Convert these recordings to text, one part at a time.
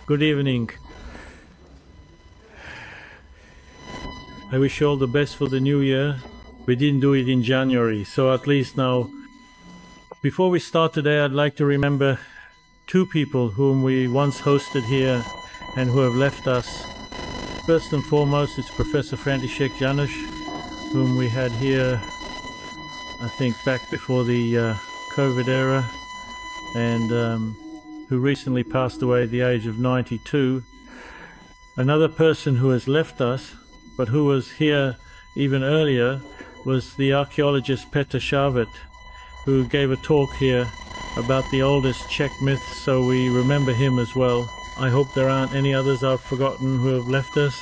Good evening. I wish you all the best for the new year. We didn't do it in January, so at least now. Before we start today, I'd like to remember two people whom we once hosted here and who have left us. First and foremost, it's Professor František Januš, whom we had here, I think, back before the COVID era, and who recently passed away at the age of 92. Another person who has left us, but who was here even earlier, was the archaeologist Petr Šávet, who gave a talk here about the oldest Czech myths, so we remember him as well. I hope there aren't any others I've forgotten who have left us.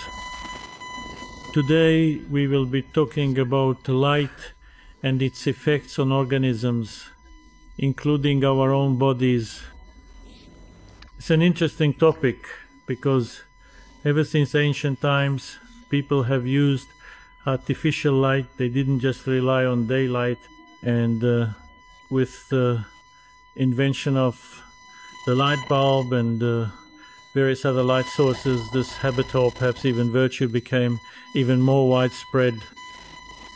Today we will be talking about light and its effects on organisms, including our own bodies. It's an interesting topic because ever since ancient times people have used artificial light. They didn't just rely on daylight, and with the invention of the light bulb and various other light sources, this habit or perhaps even virtue became even more widespread.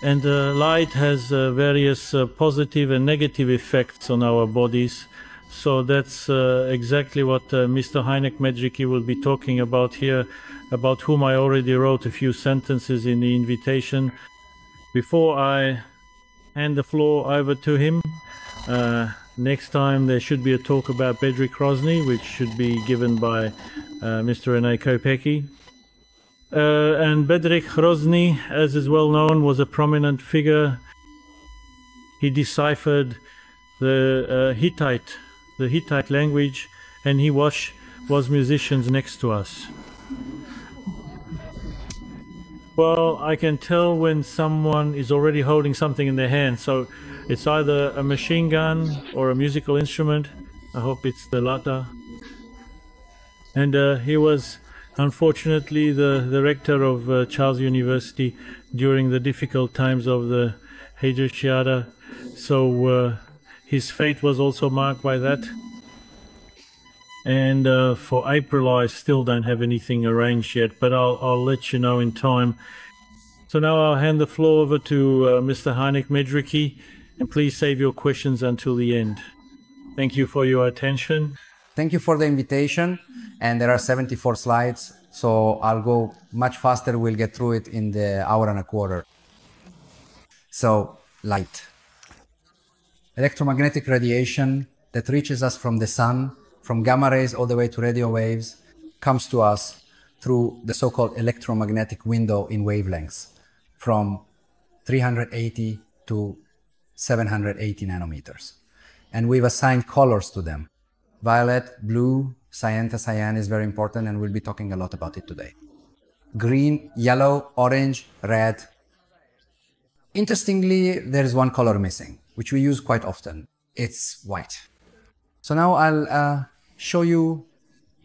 And light has various positive and negative effects on our bodies. So that's exactly what Mr. Hynek Medřický will be talking about here, about whom I already wrote a few sentences in the invitation. Before I hand the floor over to him, next time there should be a talk about Bedřich Hrozný, which should be given by Mr. René Kopecký. And Bedřich Hrozný, as is well known, was a prominent figure. He deciphered the Hittite language, and he was musicians next to us. Well, I can tell when someone is already holding something in their hand, so it's either a machine gun or a musical instrument. I hope it's the latter. And he was unfortunately the rector of Charles University during the difficult times of the Heydrichiada, so his fate was also marked by that. And for April I still don't have anything arranged yet, but I'll let you know in time. So now I'll hand the floor over to Mr. Hynek Medřický, and please save your questions until the end. Thank you for your attention. Thank you for the invitation, and there are 74 slides, so I'll go much faster. We'll get through it in the hour and a quarter. So, light. Electromagnetic radiation that reaches us from the sun, from gamma rays all the way to radio waves, comes to us through the so-called electromagnetic window in wavelengths, from 380 to 780 nanometers. And we've assigned colors to them. Violet, blue, cyan, cyan is very important, and we'll be talking a lot about it today. Green, yellow, orange, red. Interestingly, there is one color missing, which we use quite often. It's white. So now I'll show you,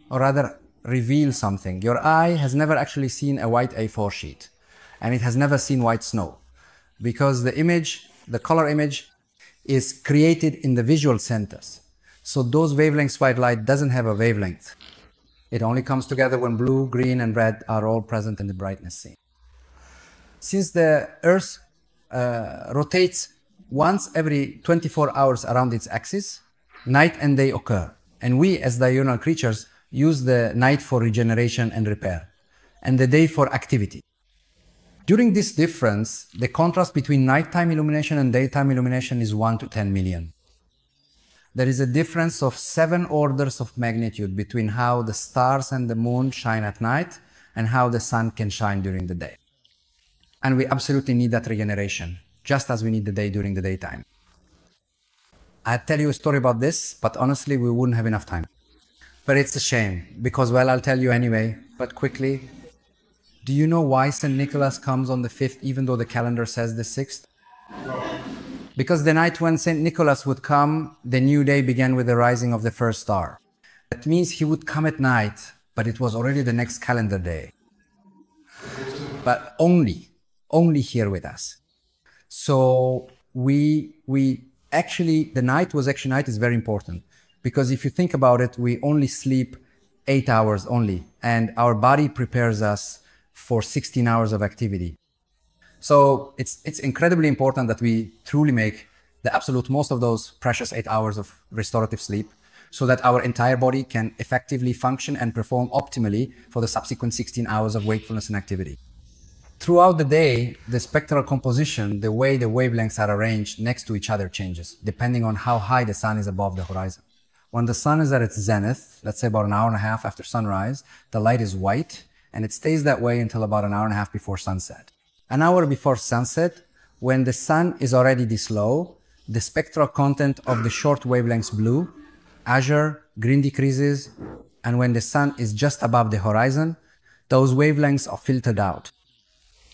or rather reveal something. Your eye has never actually seen a white A4 sheet, and it has never seen white snow, because the image, the color image, is created in the visual centers. So those wavelengths, white light doesn't have a wavelength. It only comes together when blue, green, and red are all present in the brightness scene. Since the Earth rotates once every 24 hours around its axis, night and day occur. And we, as diurnal creatures, use the night for regeneration and repair, and the day for activity. During this difference, the contrast between nighttime illumination and daytime illumination is 1 to 10 million. There is a difference of 7 orders of magnitude between how the stars and the moon shine at night and how the sun can shine during the day. And we absolutely need that regeneration, just as we need the day during the daytime. I'd tell you a story about this, but honestly, we wouldn't have enough time. But it's a shame, because, well, I'll tell you anyway, but quickly. Do you know why St. Nicholas comes on the 5th, even though the calendar says the 6th? Because the night when St. Nicholas would come, the new day began with the rising of the first star. That means he would come at night, but it was already the next calendar day. But only here with us. So actually, the night is very important, because if you think about it, we only sleep 8 hours only, and our body prepares us for 16 hours of activity. So it's incredibly important that we truly make the absolute most of those precious 8 hours of restorative sleep so that our entire body can effectively function and perform optimally for the subsequent 16 hours of wakefulness and activity. Throughout the day, the spectral composition, the way the wavelengths are arranged next to each other changes, depending on how high the sun is above the horizon. When the sun is at its zenith, let's say about an hour and a half after sunrise, the light is white, and it stays that way until about an hour and a half before sunset. An hour before sunset, when the sun is already this low, the spectral content of the short wavelengths blue, azure, green decreases, and when the sun is just above the horizon, those wavelengths are filtered out.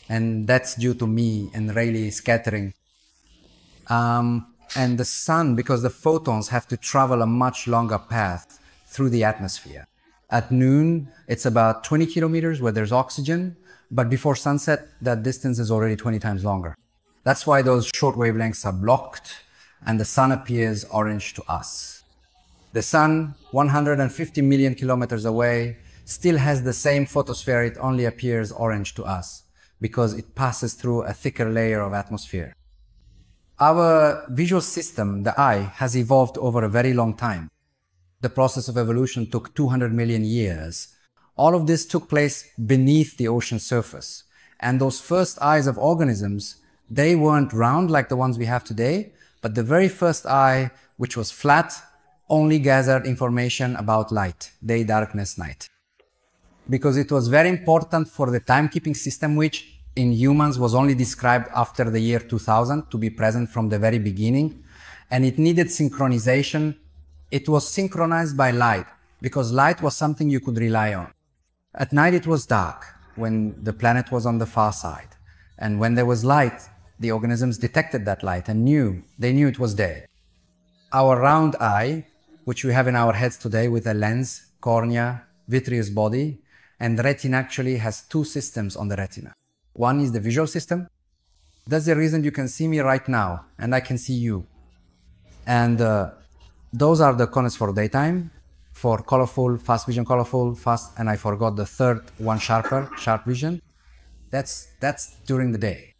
And that's due to me and Rayleigh scattering. And the sun, because the photons have to travel a much longer path through the atmosphere. At noon, it's about 20 kilometers where there's oxygen, but before sunset, that distance is already 20 times longer. That's why those short wavelengths are blocked and the sun appears orange to us. The sun, 150 million kilometers away, still has the same photosphere, it only appears orange to us because it passes through a thicker layer of atmosphere. Our visual system, the eye, has evolved over a very long time. The process of evolution took 200 million years. All of this took place beneath the ocean surface. And those first eyes of organisms, they weren't round like the ones we have today, but the very first eye, which was flat, only gathered information about light, day, darkness, night. Because it was very important for the timekeeping system, which in humans was only described after the year 2000 to be present from the very beginning. And it needed synchronization. It was synchronized by light because light was something you could rely on. At night it was dark when the planet was on the far side. And when there was light, the organisms detected that light and they knew it was there. Our round eye, which we have in our heads today with a lens, cornea, vitreous body, and retina actually has two systems on the retina. One is the visual system. That's the reason you can see me right now and I can see you. And those are the corners for daytime, for colorful, fast vision, colorful, fast, and I forgot the third one, sharp vision. That's during the day.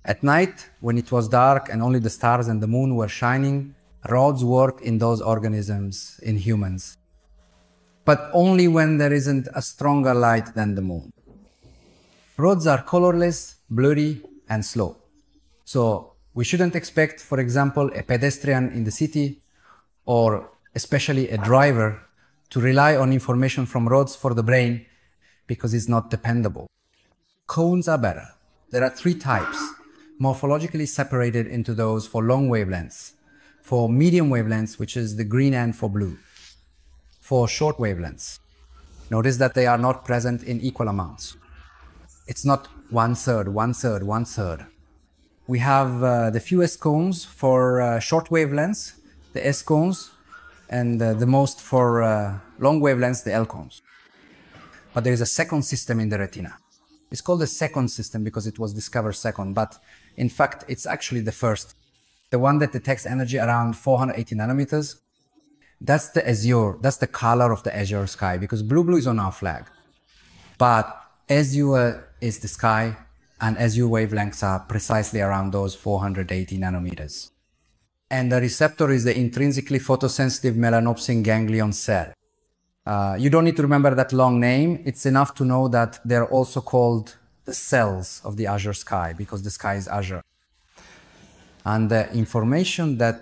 At night, when it was dark and only the stars and the moon were shining, rods work in those organisms, in humans. But only when there isn't a stronger light than the moon. Roads are colorless, blurry, and slow. So we shouldn't expect, for example, a pedestrian in the city or especially a driver to rely on information from roads for the brain because it's not dependable. Cones are better. There are three types, morphologically separated into those for long wavelengths, for medium wavelengths, which is the green end for blue, for short wavelengths. Notice that they are not present in equal amounts. It's not 1/3, 1/3, 1/3. We have the fewest cones for short wavelengths, the S cones, and the most for long wavelengths, the L cones. But there is a second system in the retina. It's called the second system because it was discovered second, but in fact, it's actually the first. The one that detects energy around 480 nanometers. That's the azure, that's the color of the azure sky because blue is on our flag. But azure is the sky and azure wavelengths are precisely around those 480 nanometers. And the receptor is the intrinsically photosensitive melanopsin ganglion cell. You don't need to remember that long name. It's enough to know that they're also called the cells of the azure sky because the sky is azure. And the information that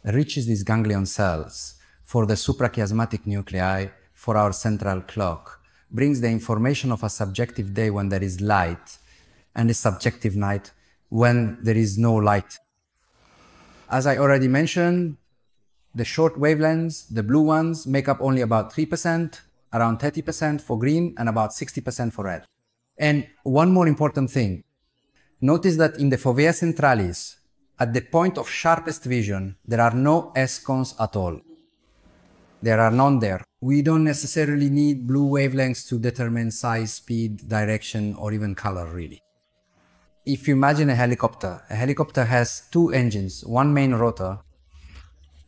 reaches these ganglion cells for the suprachiasmatic nuclei, for our central clock, brings the information of a subjective day when there is light and a subjective night when there is no light. As I already mentioned, the short wavelengths, the blue ones, make up only about 3%, around 30% for green, and about 60% for red. And one more important thing. Notice that in the fovea centralis, at the point of sharpest vision, there are no S-cones at all. There are none there. We don't necessarily need blue wavelengths to determine size, speed, direction, or even color, really. If you imagine a helicopter has two engines, one main rotor.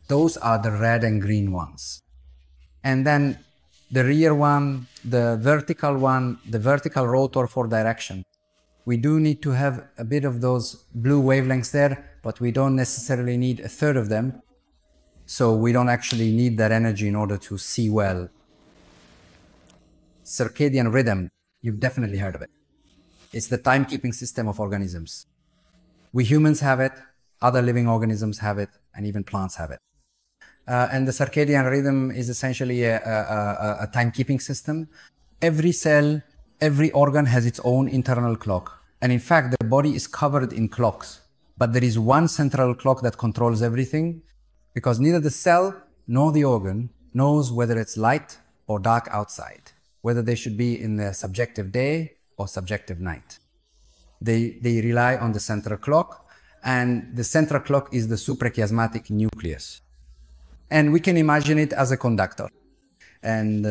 Those are the red and green ones. And then the rear one, the vertical one, the vertical rotor for direction. We do need to have a bit of those blue wavelengths there, but we don't necessarily need a third of them. So we don't actually need that energy in order to see well. Circadian rhythm, you've definitely heard of it. It's the timekeeping system of organisms. We humans have it, other living organisms have it, and even plants have it. And the circadian rhythm is essentially a timekeeping system. Every cell, every organ has its own internal clock. And in fact, the body is covered in clocks. But there is one central clock that controls everything, because neither the cell nor the organ knows whether it's light or dark outside, whether they should be in the subjective day or subjective night. They rely on the central clock, and the central clock is the suprachiasmatic nucleus. And we can imagine it as a conductor. And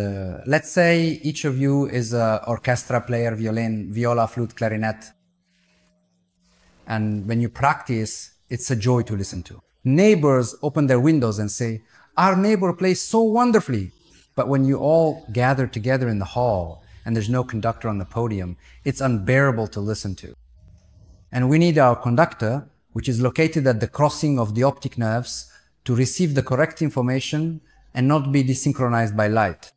let's say each of you is an orchestra player, violin, viola, flute, clarinet. And when you practice, it's a joy to listen to. Neighbors open their windows and say, "Our neighbor plays so wonderfully." But when you all gather together in the hall and there's no conductor on the podium, it's unbearable to listen to. And we need our conductor, which is located at the crossing of the optic nerves, to receive the correct information and not be desynchronized by light.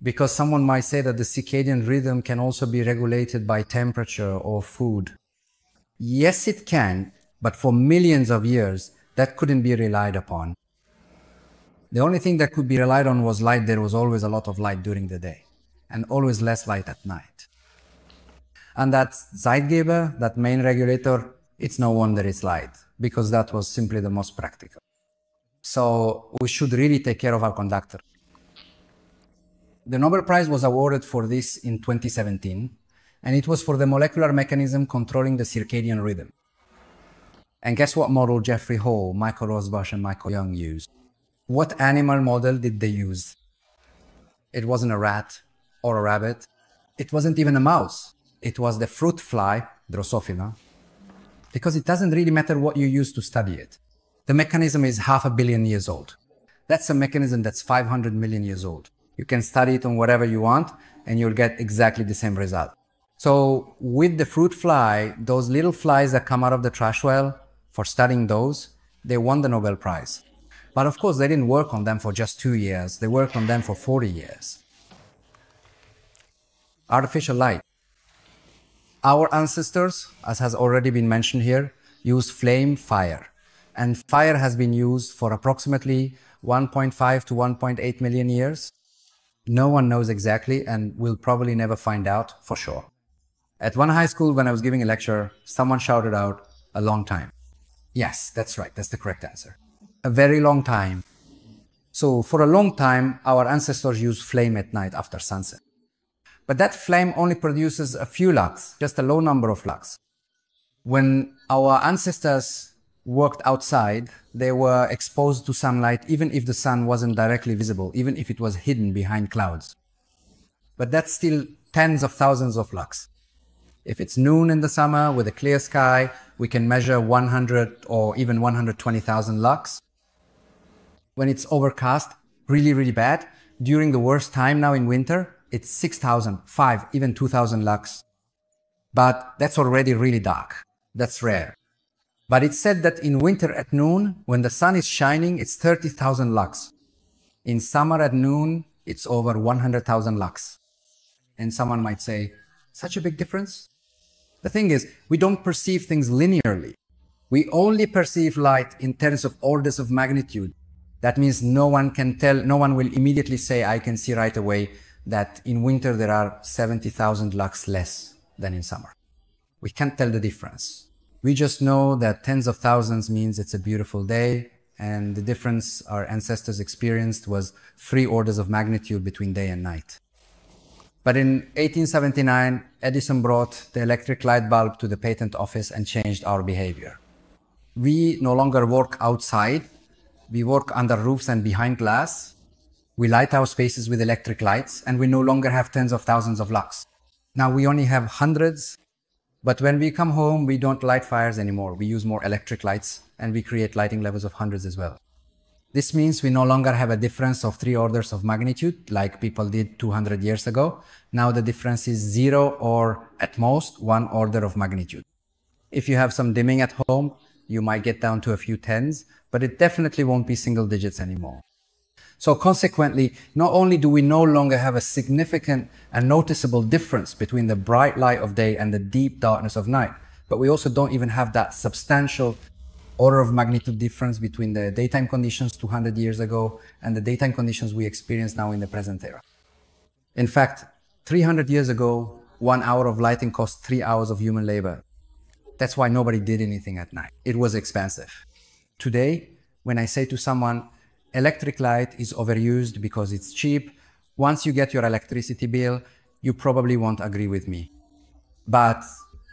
Because someone might say that the circadian rhythm can also be regulated by temperature or food. Yes, it can, but for millions of years, that couldn't be relied upon. The only thing that could be relied on was light. There was always a lot of light during the day and always less light at night. And that Zeitgeber, that main regulator, it's no wonder it's light, because that was simply the most practical. So we should really take care of our conductor. The Nobel Prize was awarded for this in 2017, and it was for the molecular mechanism controlling the circadian rhythm. And guess what model Jeffrey Hall, Michael Rosbash, and Michael Young used? What animal model did they use? It wasn't a rat or a rabbit. It wasn't even a mouse. It was the fruit fly, Drosophila, because it doesn't really matter what you use to study it. The mechanism is 500 million years old. That's a mechanism that's 500 million years old. You can study it on whatever you want, and you'll get exactly the same result. So with the fruit fly, those little flies that come out of the trash well, for studying those, they won the Nobel Prize. But of course, they didn't work on them for just 2 years. They worked on them for 40 years. Artificial light. Our ancestors, as has already been mentioned here, used flame fire. And fire has been used for approximately 1.5 to 1.8 million years. No one knows exactly, and we'll probably never find out for sure. At one high school, when I was giving a lecture, someone shouted out, "A long time." Yes, that's right. That's the correct answer. A very long time. So for a long time, our ancestors used flame at night after sunset. But that flame only produces a few lux, just a low number of lux. When our ancestors worked outside, they were exposed to sunlight even if the sun wasn't directly visible, even if it was hidden behind clouds. But that's still tens of thousands of lux. If it's noon in the summer with a clear sky, we can measure 100 or even 120,000 lux. When it's overcast, really, really bad, during the worst time now in winter, it's 6,000, 5, even 2,000 lux. But that's already really dark. That's rare. But it's said that in winter at noon, when the sun is shining, it's 30,000 lux. In summer at noon, it's over 100,000 lux. And someone might say, such a big difference? The thing is, we don't perceive things linearly. We only perceive light in terms of orders of magnitude. That means no one will immediately say, I can see right away that in winter there are 70,000 lux less than in summer. We can't tell the difference. We just know that tens of thousands means it's a beautiful day, and the difference our ancestors experienced was 3 orders of magnitude between day and night. But in 1879, Edison brought the electric light bulb to the patent office and changed our behavior. We no longer work outside. We work under roofs and behind glass. We light our spaces with electric lights, and we no longer have tens of thousands of lux. Now we only have hundreds, but when we come home, we don't light fires anymore. We use more electric lights, and we create lighting levels of hundreds as well. This means we no longer have a difference of 3 orders of magnitude like people did 200 years ago. Now the difference is 0 or at most 1 order of magnitude. If you have some dimming at home, you might get down to a few tens, but it definitely won't be single digits anymore. So consequently, not only do we no longer have a significant and noticeable difference between the bright light of day and the deep darkness of night, but we also don't even have that substantial order of magnitude difference between the daytime conditions 200 years ago and the daytime conditions we experience now in the present era. In fact, 300 years ago, 1 hour of lighting cost 3 hours of human labor. That's why nobody did anything at night. It was expensive. Today, when I say to someone, electric light is overused because it's cheap, once you get your electricity bill, you probably won't agree with me. But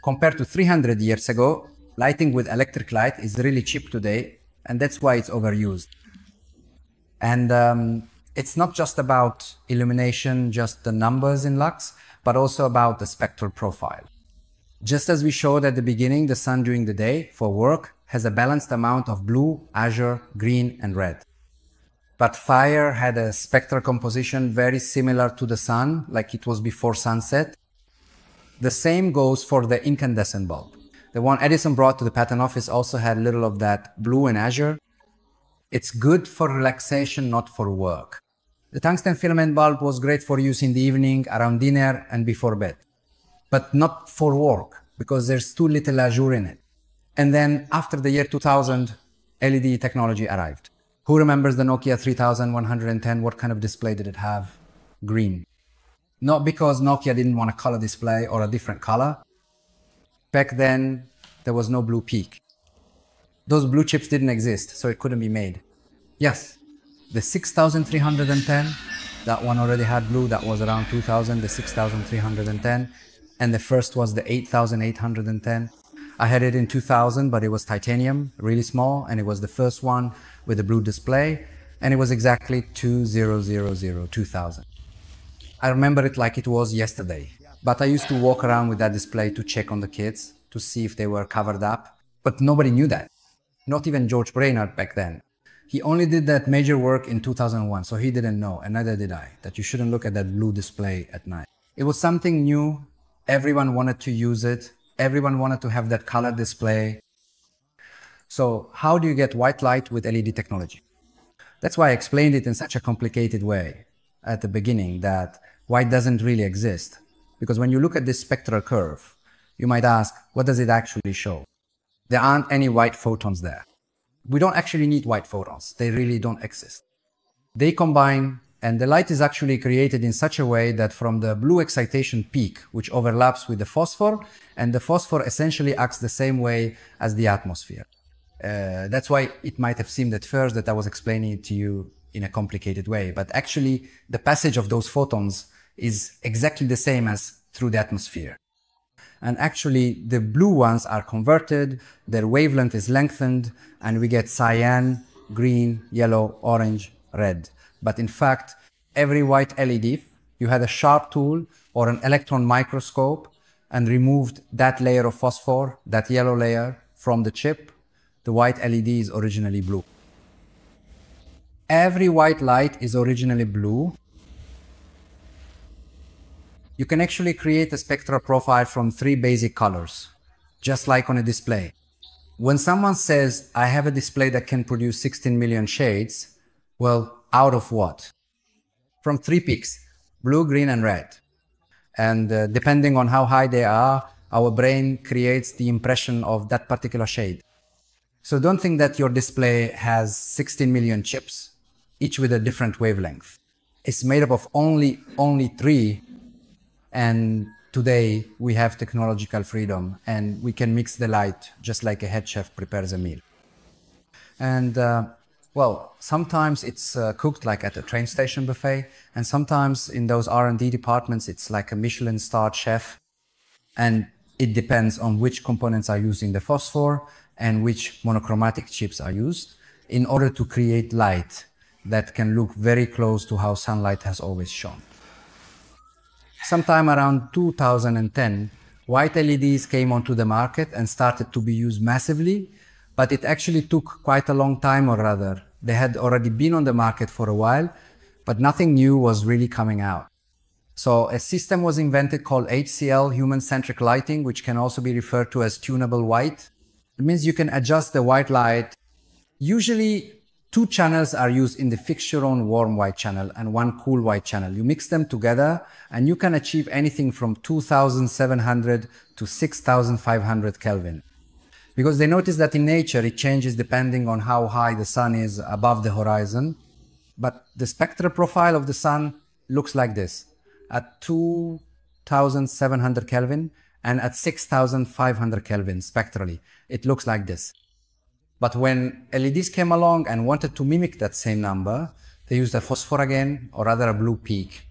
compared to 300 years ago, lighting with electric light is really cheap today, and that's why it's overused. And it's not just about illumination, just the numbers in lux, but also about the spectral profile. Just as we showed at the beginning, the sun during the day for work has a balanced amount of blue, azure, green, and red. But fire had a spectral composition very similar to the sun, like it was before sunset. The same goes for the incandescent bulb. The one Edison brought to the patent office also had a little of that blue and azure. It's good for relaxation, not for work. The tungsten filament bulb was great for use in the evening, around dinner, and before bed. But not for work, because there's too little azure in it. And then after the year 2000, LED technology arrived. Who remembers the Nokia 3110? What kind of display did it have? Green. Not because Nokia didn't want a color display or a different color. Back then, there was no blue peak. Those blue chips didn't exist, so it couldn't be made. Yes, the 6310, that one already had blue. That was around 2000, the 6310. And the first was the 8810. I had it in 2000, but it was titanium, really small, and it was the first one with a blue display, and it was exactly 2000. I remember it like it was yesterday, but I used to walk around with that display to check on the kids, to see if they were covered up, but nobody knew that. Not even George Brainerd back then. He only did that major work in 2001, so he didn't know, and neither did I, that you shouldn't look at that blue display at night. It was something new. Everyone wanted to use it. Everyone wanted to have that color display. So how do you get white light with LED technology? That's why I explained it in such a complicated way at the beginning, that white doesn't really exist. Because when you look at this spectral curve, you might ask, what does it actually show? There aren't any white photons there. We don't actually need white photons. They really don't exist. They combine, and the light is actually created in such a way that from the blue excitation peak, which overlaps with the phosphor, and the phosphor essentially acts the same way as the atmosphere. That's why it might have seemed at first that I was explaining it to you in a complicated way, but actually the passage of those photons is exactly the same as through the atmosphere. And actually the blue ones are converted, their wavelength is lengthened, and we get cyan, green, yellow, orange, red. But in fact, every white LED, if you had a sharp tool or an electron microscope and removed that layer of phosphor, that yellow layer from the chip, the white LED is originally blue. Every white light is originally blue. You can actually create a spectral profile from 3 basic colors, just like on a display. When someone says, I have a display that can produce 16 million shades, well, out of what? From 3 peaks, blue, green, and red. And depending on how high they are, our brain creates the impression of that particular shade. So don't think that your display has 16 million chips, each with a different wavelength. It's made up of only 3. And today we have technological freedom and we can mix the light just like a head chef prepares a meal. And well, sometimes it's cooked like at a train station buffet, and sometimes in those R&D departments it's like a Michelin-starred chef. And it depends on which components are used in the phosphor and which monochromatic chips are used in order to create light that can look very close to how sunlight has always shone. Sometime around 2010, white LEDs came onto the market and started to be used massively, but it actually took quite a long time, or rather They had already been on the market for a while, but nothing new was really coming out. So a system was invented called HCL, human-centric lighting, which can also be referred to as tunable white. It means you can adjust the white light. Usually, 2 channels are used in the fix your own warm white channel and 1 cool white channel. You mix them together and you can achieve anything from 2700 to 6500 Kelvin. Because they notice that in nature it changes depending on how high the sun is above the horizon. But the spectral profile of the sun looks like this. At 2700 Kelvin and at 6500 Kelvin spectrally, it looks like this. But when LEDs came along and wanted to mimic that same number, they used a phosphor again, or rather a blue peak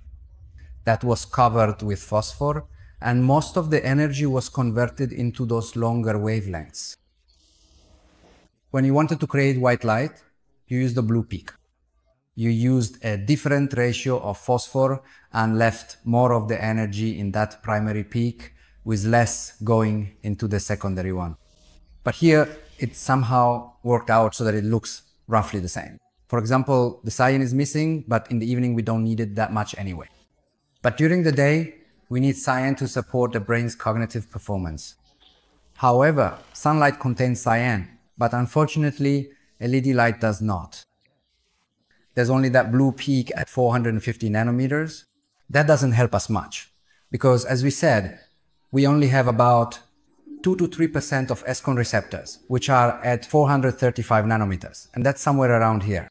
that was covered with phosphor, and most of the energy was converted into those longer wavelengths. When you wanted to create white light, you used the blue peak. You used a different ratio of phosphor and left more of the energy in that primary peak with less going into the secondary one. But here, it somehow worked out so that it looks roughly the same. For example, the cyan is missing, but in the evening we don't need it that much anyway. But during the day, we need cyan to support the brain's cognitive performance. However, sunlight contains cyan, but unfortunately, LED light does not. There's only that blue peak at 450 nanometers. That doesn't help us much, because as we said, we only have about 2 to 3% of ESCON receptors, which are at 435 nanometers, and that's somewhere around here.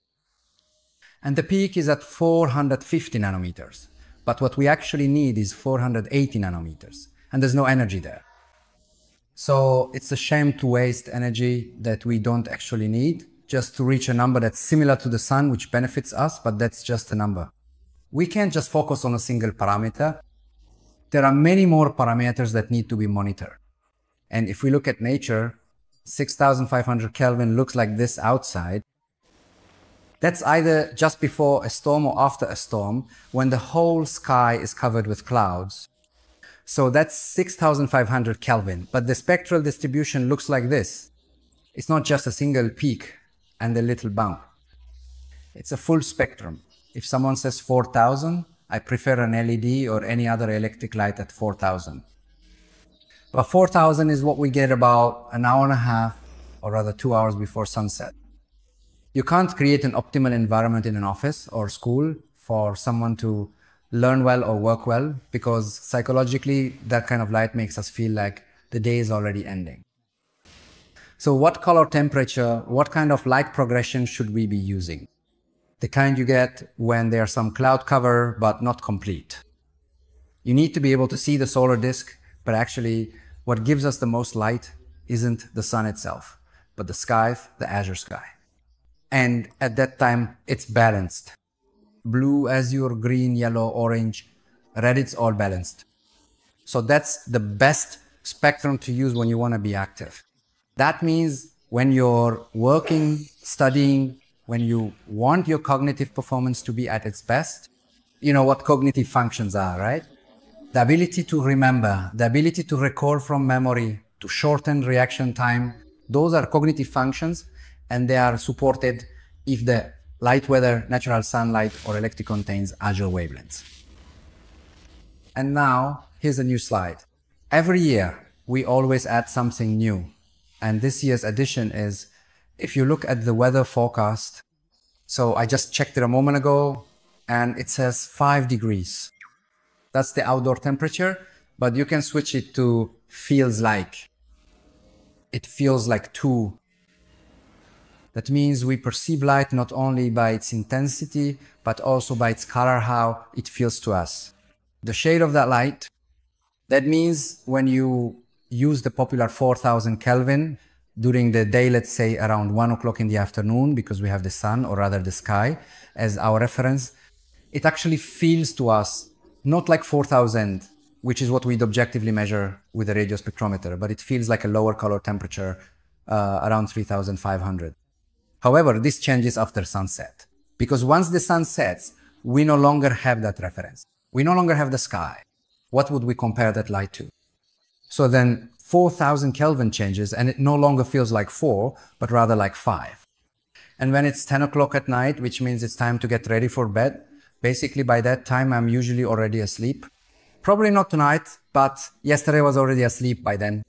And the peak is at 450 nanometers, but what we actually need is 480 nanometers, and there's no energy there. So it's a shame to waste energy that we don't actually need, just to reach a number that's similar to the sun, which benefits us, but that's just a number. We can't just focus on a single parameter. There are many more parameters that need to be monitored. And if we look at nature, 6500 Kelvin looks like this outside. That's either just before a storm or after a storm, when the whole sky is covered with clouds. So that's 6500 Kelvin, but the spectral distribution looks like this. It's not just a single peak and a little bump. It's a full spectrum. If someone says 4000, I prefer an LED or any other electric light at 4000. But 4000 is what we get about an hour and a half, or rather 2 hours before sunset. You can't create an optimal environment in an office or school for someone to learn well or work well, because psychologically that kind of light makes us feel like the day is already ending. So what color temperature, what kind of light progression should we be using? The kind you get when there's some cloud cover but not complete. You need to be able to see the solar disk, but actually what gives us the most light isn't the sun itself, but the sky, the azure sky. And at that time, it's balanced. Blue, azure, green, yellow, orange, red, it's all balanced. So that's the best spectrum to use when you want to be active. That means when you're working, studying, when you want your cognitive performance to be at its best, you know what cognitive functions are, right? The ability to remember, the ability to recall from memory, to shorten reaction time, those are cognitive functions, and they are supported if the light, whether natural sunlight or electric, contains azure wavelengths. And now, here's a new slide. Every year, we always add something new. And this year's addition is, if you look at the weather forecast, so I just checked it a moment ago, and it says 5 degrees. That's the outdoor temperature, but you can switch it to feels like. It feels like 2. That means we perceive light not only by its intensity, but also by its color, how it feels to us. The shade of that light, that means when you use the popular 4000 Kelvin during the day, let's say around 1 o'clock in the afternoon, because we have the sun, or rather the sky, as our reference, it actually feels to us not like 4000, which is what we'd objectively measure with a radio spectrometer, but it feels like a lower color temperature around 3500. However, this changes after sunset, because once the sun sets, we no longer have that reference. We no longer have the sky. What would we compare that light to? So then 4000 Kelvin changes, and it no longer feels like 4, but rather like 5. And when it's 10 o'clock at night, which means it's time to get ready for bed, basically by that time, I'm usually already asleep. Probably not tonight, but yesterday I was already asleep by then.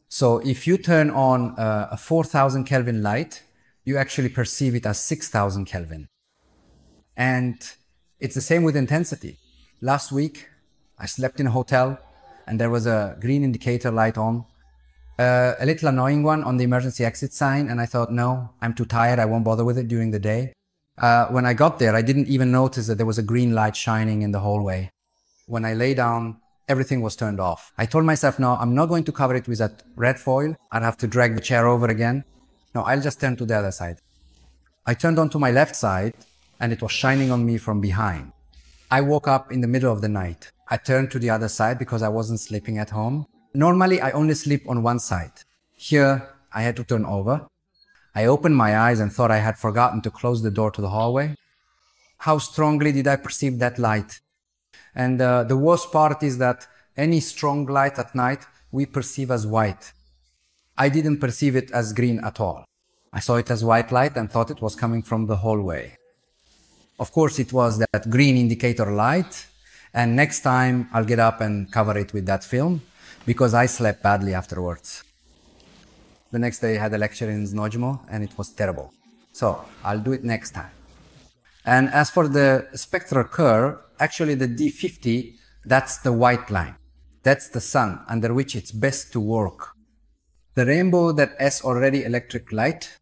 So if you turn on a 4000 Kelvin light, you actually perceive it as 6000 Kelvin. And it's the same with intensity. Last week, I slept in a hotel and there was a green indicator light on. A little annoying one on the emergency exit sign, and I thought, no, I'm too tired, I won't bother with it during the day. When I got there, I didn't even notice that there was a green light shining in the hallway. When I lay down, everything was turned off. I told myself, no, I'm not going to cover it with that red foil. I'd have to drag the chair over again. No, I'll just turn to the other side. I turned on to my left side, and it was shining on me from behind. I woke up in the middle of the night. I turned to the other side because I wasn't sleeping at home. Normally, I only sleep on one side. Here, I had to turn over. I opened my eyes and thought I had forgotten to close the door to the hallway. How strongly did I perceive that light? And the worst part is that any strong light at night, we perceive as white. I didn't perceive it as green at all. I saw it as white light and thought it was coming from the hallway. Of course, it was that green indicator light. And next time, I'll get up and cover it with that film, because I slept badly afterwards. The next day I had a lecture in Znojmo and it was terrible. So I'll do it next time. And as for the spectral curve, actually the D50, that's the white line. That's the sun under which it's best to work. The rainbow that has already electric light,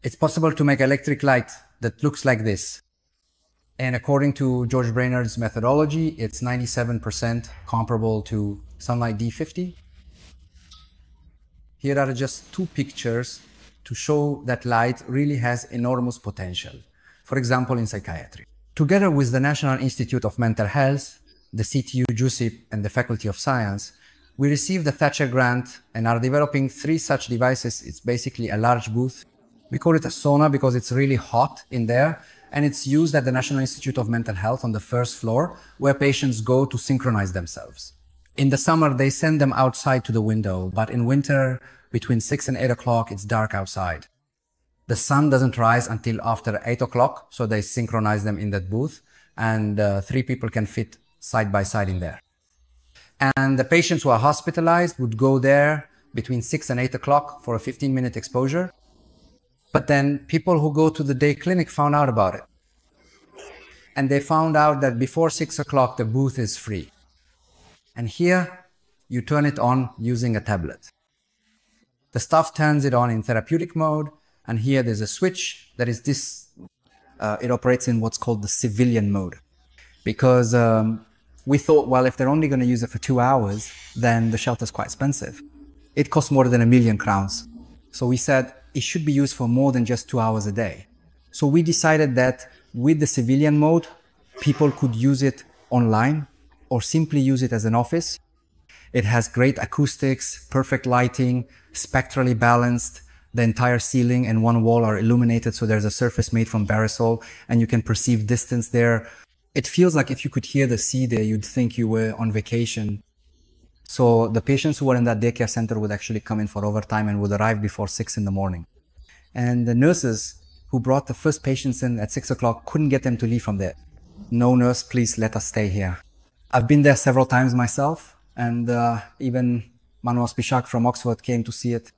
it's possible to make electric light that looks like this. And according to George Brainerd's methodology, it's 97% comparable to sunlight D50. Here are just two pictures to show that light really has enormous potential. For example, in psychiatry. Together with the National Institute of Mental Health, the CTU JUSIP, and the Faculty of Science, we received the Thatcher grant and are developing 3 such devices. It's basically a large booth. We call it a sauna because it's really hot in there, and it's used at the National Institute of Mental Health on the 1st floor, where patients go to synchronize themselves. In the summer, they send them outside to the window, but in winter, between 6 and 8 o'clock, it's dark outside. The sun doesn't rise until after 8 o'clock, so they synchronize them in that booth, and 3 people can fit side by side in there. And the patients who are hospitalized would go there between 6 and 8 o'clock for a 15-minute exposure. But then people who go to the day clinic found out about it. And they found out that before 6 o'clock, the booth is free. And here, you turn it on using a tablet. The staff turns it on in therapeutic mode, and here there's a switch that is this, it operates in what's called the civilian mode. Because we thought, well, if they're only going to use it for 2 hours, then the shelter's quite expensive. It costs more than 1 million crowns. So we said it should be used for more than just 2 hours a day. So we decided that with the civilian mode, people could use it online or simply use it as an office. It has great acoustics, perfect lighting, spectrally balanced. The entire ceiling and one wall are illuminated, so there's a surface made from Barisol, and you can perceive distance there. It feels like if you could hear the sea there, you'd think you were on vacation. So the patients who were in that daycare center would actually come in for overtime and would arrive before 6 in the morning. And the nurses who brought the first patients in at 6 o'clock couldn't get them to leave from there. No nurse, please let us stay here. I've been there several times myself, and even Manuel Spišák from Oxford came to see it.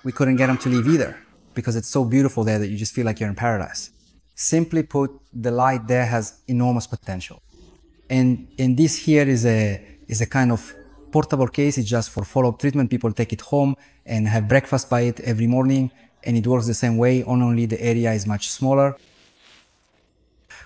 We couldn't get him to leave either, because it's so beautiful there that you just feel like you're in paradise. Simply put, the light there has enormous potential. And this here is a kind of portable case. It's just for follow-up treatment. People take it home and have breakfast by it every morning, and it works the same way, only the area is much smaller.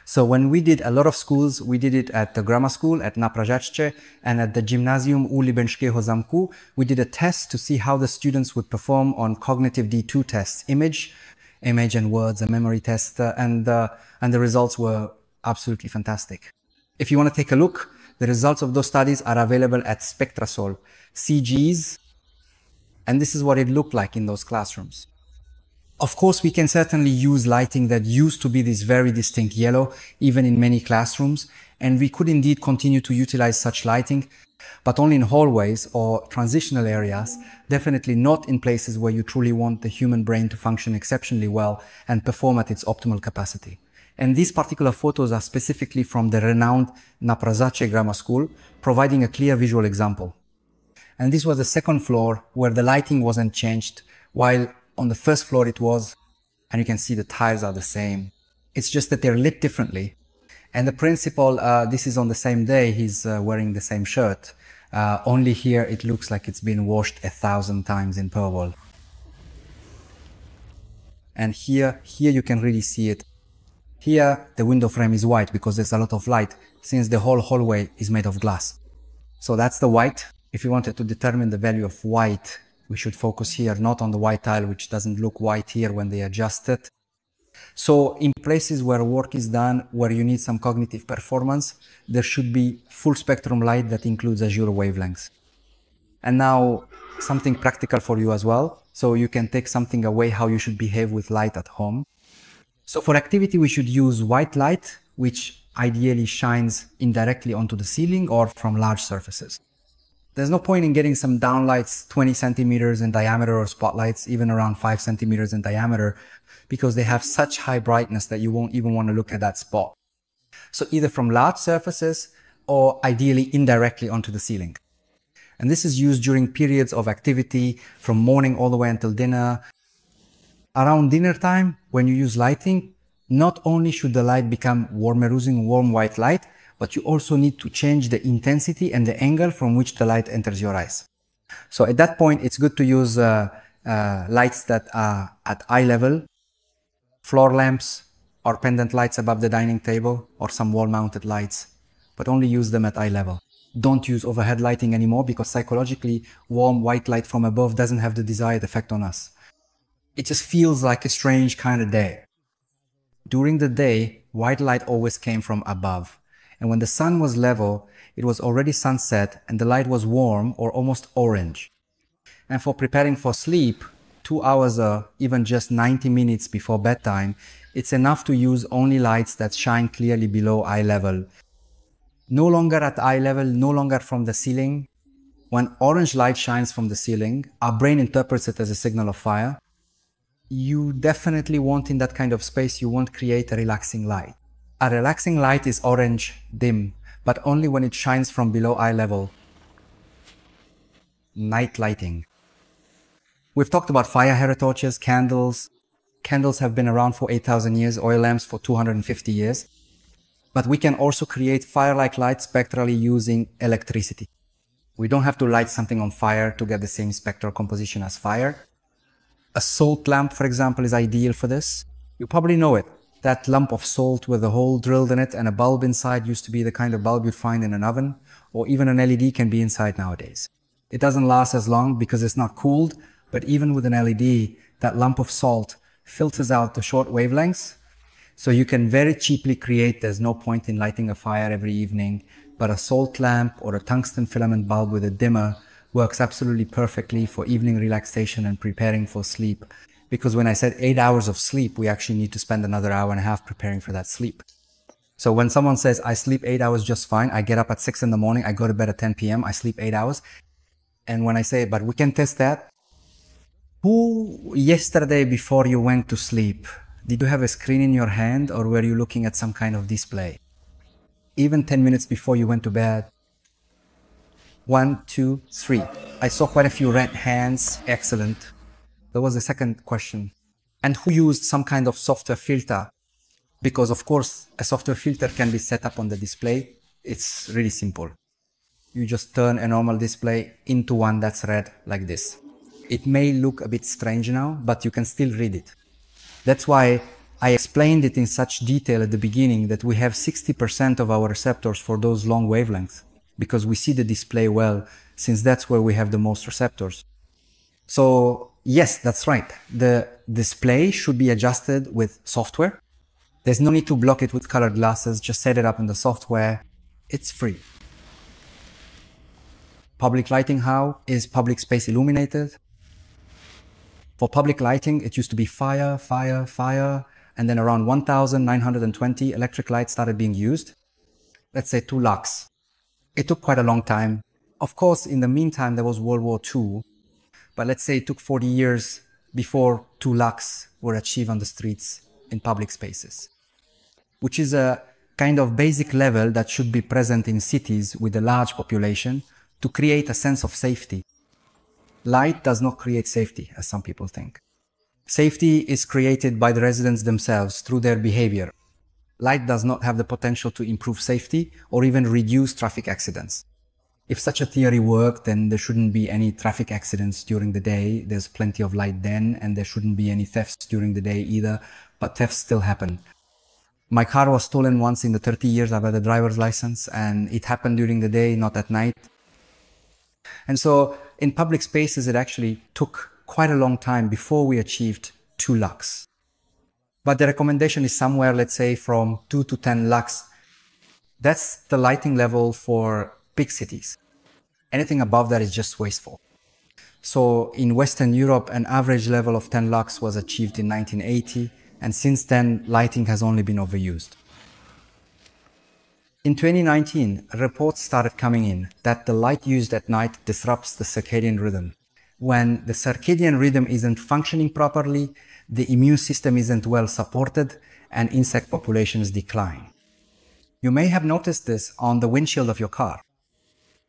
So when we did a lot of schools, we did it at the grammar school at Na Pražačce and at the gymnasium u Libenského zamku. We did a test to see how the students would perform on cognitive D2 tests, image and words, a memory test, and the results were absolutely fantastic. If you want to take a look, the results of those studies are available at Spectrasol, CGs, and this is what it looked like in those classrooms. Of course, we can certainly use lighting that used to be this very distinct yellow, even in many classrooms, And we could indeed continue to utilize such lighting, but only in hallways or transitional areas, definitely not in places where you truly want the human brain to function exceptionally well and perform at its optimal capacity. And these particular photos are specifically from the renowned Naprazace Grammar School, providing a clear visual example. And this was the second floor where the lighting wasn't changed, while on the first floor it was, and you can see the tiles are the same. It's just that they're lit differently. And the principal, this is on the same day, he's wearing the same shirt. Only here it looks like it's been washed 1,000 times in Perwoll. And here you can really see it. Here the window frame is white because there's a lot of light, since the whole hallway is made of glass. So that's the white. If you wanted to determine the value of white, we should focus here, not on the white tile, which doesn't look white here when they adjust it. So in places where work is done, where you need some cognitive performance, there should be full spectrum light that includes azure wavelengths. And now something practical for you as well. So you can take something away how you should behave with light at home. So for activity, we should use white light, which ideally shines indirectly onto the ceiling or from large surfaces. There's no point in getting some downlights 20 centimeters in diameter or spotlights even around 5 centimeters in diameter, because they have such high brightness that you won't even want to look at that spot. So either from large surfaces or ideally indirectly onto the ceiling. And this is used during periods of activity from morning all the way until dinner. Around dinner time, when you use lighting, not only should the light become warmer, using warm white light, but you also need to change the intensity and the angle from which the light enters your eyes. So at that point, it's good to use lights that are at eye level, floor lamps or pendant lights above the dining table, or some wall-mounted lights, but only use them at eye level. Don't use overhead lighting anymore, because psychologically, warm white light from above doesn't have the desired effect on us. It just feels like a strange kind of day. During the day, white light always came from above. And when the sun was level, it was already sunset and the light was warm or almost orange. And for preparing for sleep, 2 hours or even just 90 minutes before bedtime, it's enough to use only lights that shine clearly below eye level. No longer at eye level, no longer from the ceiling. When orange light shines from the ceiling, our brain interprets it as a signal of fire. You definitely want, in that kind of space, you won't create a relaxing light. A relaxing light is orange dim, but only when it shines from below eye level. Night lighting. We've talked about fire hero torches, candles. Candles have been around for 8,000 years, oil lamps for 250 years. But we can also create fire-like light spectrally using electricity. We don't have to light something on fire to get the same spectral composition as fire. A salt lamp, for example, is ideal for this. You probably know it. That lump of salt with a hole drilled in it and a bulb inside used to be the kind of bulb you'd find in an oven, or even an LED can be inside nowadays. It doesn't last as long because it's not cooled, but even with an LED, that lump of salt filters out the short wavelengths. So you can very cheaply create, there's no point in lighting a fire every evening, but a salt lamp or a tungsten filament bulb with a dimmer works absolutely perfectly for evening relaxation and preparing for sleep. Because when I said 8 hours of sleep, we actually need to spend another hour and a half preparing for that sleep. So when someone says, I sleep 8 hours just fine, I get up at 6 in the morning, I go to bed at 10 p.m., I sleep 8 hours. And when I say, but we can test that, who yesterday before you went to sleep, did you have a screen in your hand or were you looking at some kind of display? Even 10 minutes before you went to bed. 1, 2, 3. I saw quite a few red hands. Excellent. That was the second question. And who used some kind of software filter? Because of course, a software filter can be set up on the display. It's really simple. You just turn a normal display into one that's red like this. It may look a bit strange now, but you can still read it. That's why I explained it in such detail at the beginning that we have 60% of our receptors for those long wavelengths, because we see the display well, since that's where we have the most receptors. So yes, that's right. The display should be adjusted with software. There's no need to block it with colored glasses. Just set it up in the software. It's free. Public lighting, how is public space illuminated? For public lighting, it used to be fire, fire, fire. And then around 1920, electric light started being used. let's say 2 lux. It took quite a long time. Of course, in the meantime, there was World War II, but let's say it took 40 years before 2 lux were achieved on the streets in public spaces, which is a kind of basic level that should be present in cities with a large population to create a sense of safety. Light does not create safety, as some people think. Safety is created by the residents themselves through their behavior. Light does not have the potential to improve safety or even reduce traffic accidents. If such a theory worked, then there shouldn't be any traffic accidents during the day. There's plenty of light then, and there shouldn't be any thefts during the day either, but thefts still happen. My car was stolen once in the 30 years I've had a driver's license, and it happened during the day, not at night. And so in public spaces, it actually took quite a long time before we achieved 2 lux. But the recommendation is somewhere, let's say, from 2 to 10 lux. That's the lighting level for big cities. Anything above that is just wasteful. So in Western Europe, an average level of 10 lux was achieved in 1980, and since then, lighting has only been overused. In 2019, reports started coming in that the light used at night disrupts the circadian rhythm. When the circadian rhythm isn't functioning properly, the immune system isn't well supported, and insect populations decline. You may have noticed this on the windshield of your car.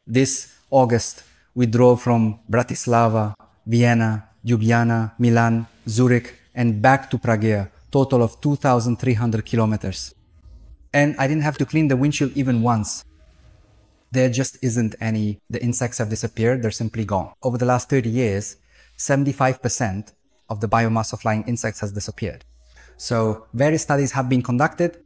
This August, we drove from Bratislava, Vienna, Ljubljana, Milan, Zurich, and back to Prague, total of 2,300 kilometers. And I didn't have to clean the windshield even once. There just isn't any. The insects have disappeared, they're simply gone. Over the last 30 years, 75% of the biomass of flying insects has disappeared. So various studies have been conducted.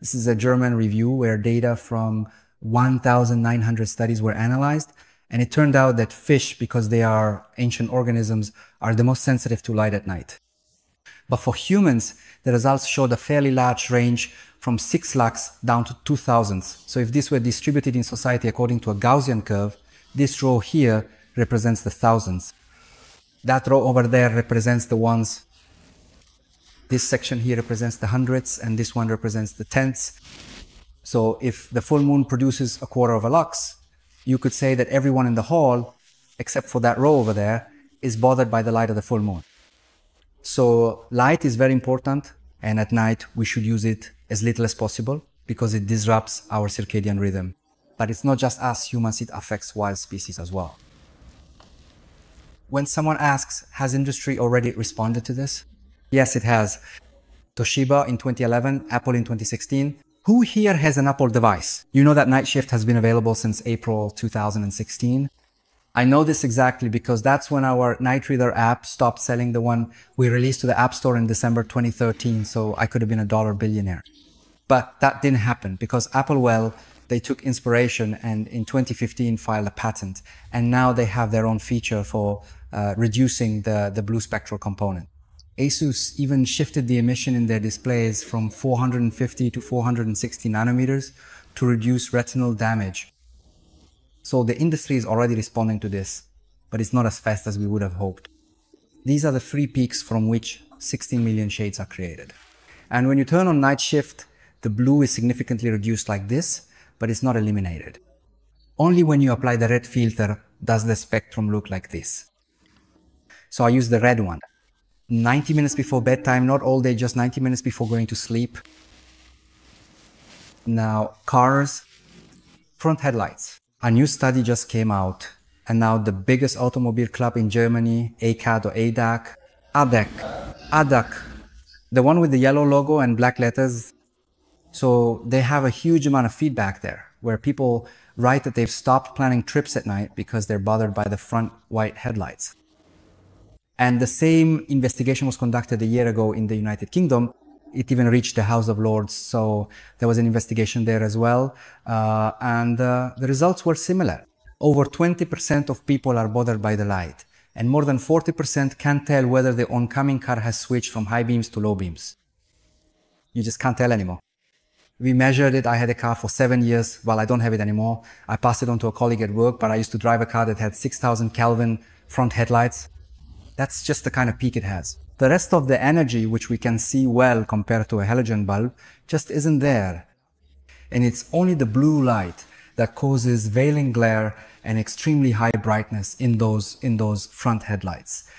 This is a German review where data from 1,900 studies were analyzed. And it turned out that fish, because they are ancient organisms, are the most sensitive to light at night. But for humans, the results showed a fairly large range from 6 lux down to 2,000. So if this were distributed in society according to a Gaussian curve, this row here represents the thousands. That row over there represents the ones. This section here represents the hundreds, and this one represents the tenths. So if the full moon produces 1/4 of a lux, you could say that everyone in the hall, except for that row over there, is bothered by the light of the full moon. So light is very important, and at night we should use it as little as possible because it disrupts our circadian rhythm. But it's not just us humans, it affects wild species as well. When someone asks, has industry already responded to this? Yes, it has. Toshiba in 2011, Apple in 2016. Who here has an Apple device? You know that night shift has been available since April 2016. I know this exactly because that's when our Night Reader app stopped selling, the one we released to the App Store in December 2013, so I could have been a dollar billionaire. But that didn't happen because Apple, well, they took inspiration and in 2015 filed a patent, and now they have their own feature for reducing the blue spectral component. Asus even shifted the emission in their displays from 450 to 460 nanometers to reduce retinal damage. So the industry is already responding to this, but it's not as fast as we would have hoped. These are the 3 peaks from which 16 million shades are created. And when you turn on night shift, the blue is significantly reduced like this, but it's not eliminated. Only when you apply the red filter does the spectrum look like this. So I use the red one. 90 minutes before bedtime, not all day, just 90 minutes before going to sleep. Now, cars, front headlights. A new study just came out, and now the biggest automobile club in Germany, ACAD or ADAC, the one with the yellow logo and black letters. So they have a huge amount of feedback there, where people write that they've stopped planning trips at night because they're bothered by the front white headlights. And the same investigation was conducted a year ago in the United Kingdom. It even reached the House of Lords, so there was an investigation there as well. And the results were similar. Over 20% of people are bothered by the light, and more than 40% can't tell whether the oncoming car has switched from high beams to low beams. You just can't tell anymore. We measured it. I had a car for 7 years. Well, I don't have it anymore. I passed it on to a colleague at work, but I used to drive a car that had 6,000 Kelvin front headlights. That's just the kind of peak it has. The rest of the energy, which we can see well compared to a halogen bulb, just isn't there. And it's only the blue light that causes veiling glare and extremely high brightness in those front headlights.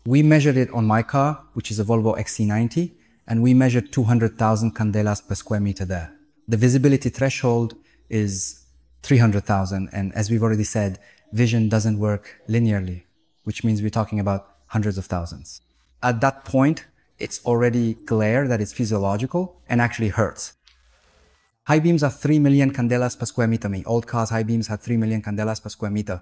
We measured it on my car, which is a Volvo XC90, and we measured 200,000 candelas per square meter there. The visibility threshold is 300,000, and as we've already said, vision doesn't work linearly, which means we're talking about hundreds of thousands. At that point, it's already glare that is physiological and actually hurts. High beams are 3 million candelas per square meter. Old cars, high beams had 3 million candelas per square meter.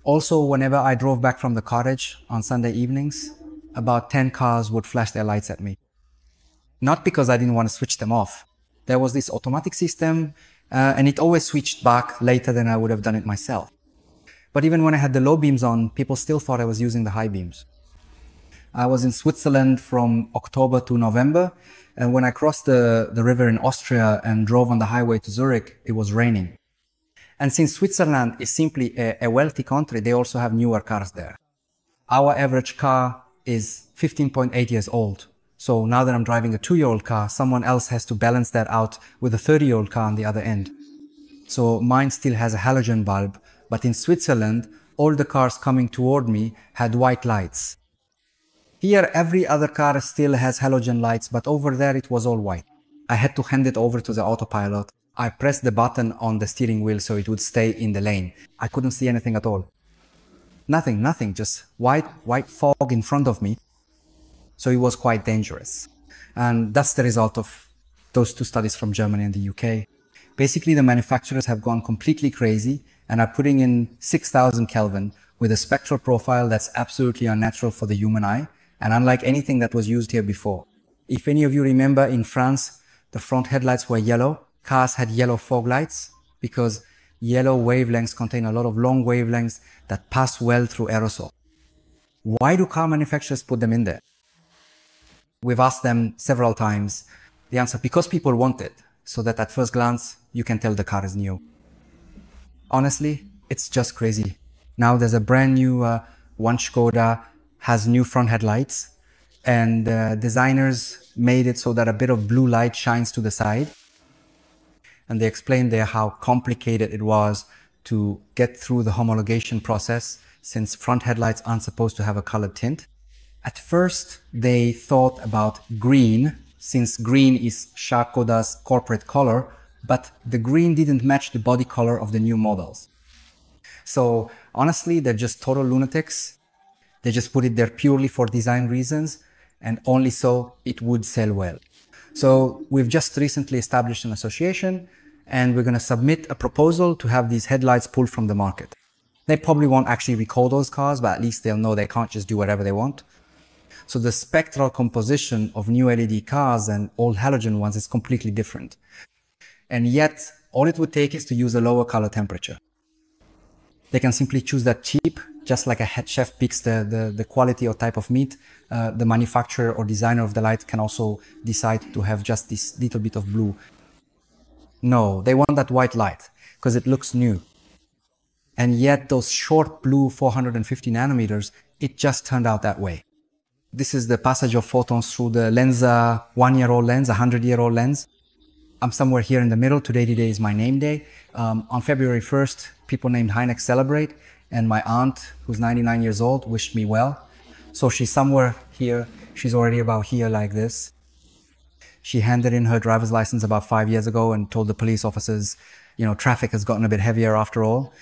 Also, whenever I drove back from the cottage on Sunday evenings, about 10 cars would flash their lights at me. Not because I didn't want to switch them off. There was this automatic system, and it always switched back later than I would have done it myself. But even when I had the low beams on, people still thought I was using the high beams. I was in Switzerland from October to November, and when I crossed the river in Austria and drove on the highway to Zurich, it was raining. And since Switzerland is simply a wealthy country, they also have newer cars there. Our average car is 15.8 years old. So now that I'm driving a 2-year-old car, someone else has to balance that out with a 30-year-old car on the other end. So mine still has a halogen bulb, but in Switzerland, all the cars coming toward me had white lights. Here, every other car still has halogen lights, but over there it was all white. I had to hand it over to the autopilot. I pressed the button on the steering wheel so it would stay in the lane. I couldn't see anything at all. Nothing, just white fog in front of me. So it was quite dangerous. And that's the result of those 2 studies from Germany and the UK. Basically, the manufacturers have gone completely crazy and are putting in 6,000 Kelvin with a spectral profile that's absolutely unnatural for the human eye and unlike anything that was used here before. If any of you remember, in France, the front headlights were yellow. Cars had yellow fog lights because yellow wavelengths contain a lot of long wavelengths that pass well through aerosol. Why do car manufacturers put them in there? We've asked them several times. The answer, because people want it, so that at first glance, you can tell the car is new. Honestly, it's just crazy. Now there's a brand new one Škoda has new front headlights, and designers made it so that a bit of blue light shines to the side. And they explained there how complicated it was to get through the homologation process, since front headlights aren't supposed to have a colored tint. At first, they thought about green, since green is Škoda's corporate color, but the green didn't match the body color of the new models. So honestly, they're just total lunatics. They just put it there purely for design reasons, and only so it would sell well. So we've just recently established an association, and we're going to submit a proposal to have these headlights pulled from the market. They probably won't actually recall those cars, but at least they'll know they can't just do whatever they want. So the spectral composition of new LED cars and old halogen ones is completely different. And yet, all it would take is to use a lower color temperature. They can simply choose that cheap, just like a head chef picks the quality or type of meat. The manufacturer or designer of the light can also decide to have just this little bit of blue. No, they want that white light because it looks new. And yet those short blue 450 nanometers, it just turned out that way. This is the passage of photons through the Lensa 1-year-old lens, 100-year-old lens. I'm somewhere here in the middle. Today is my name day. On February 1st, people named Hynek celebrate, and my aunt, who's 99 years old, wished me well. So she's somewhere here. She's already about here like this. She handed in her driver's license about 5 years ago and told the police officers, you know, traffic has gotten a bit heavier after all.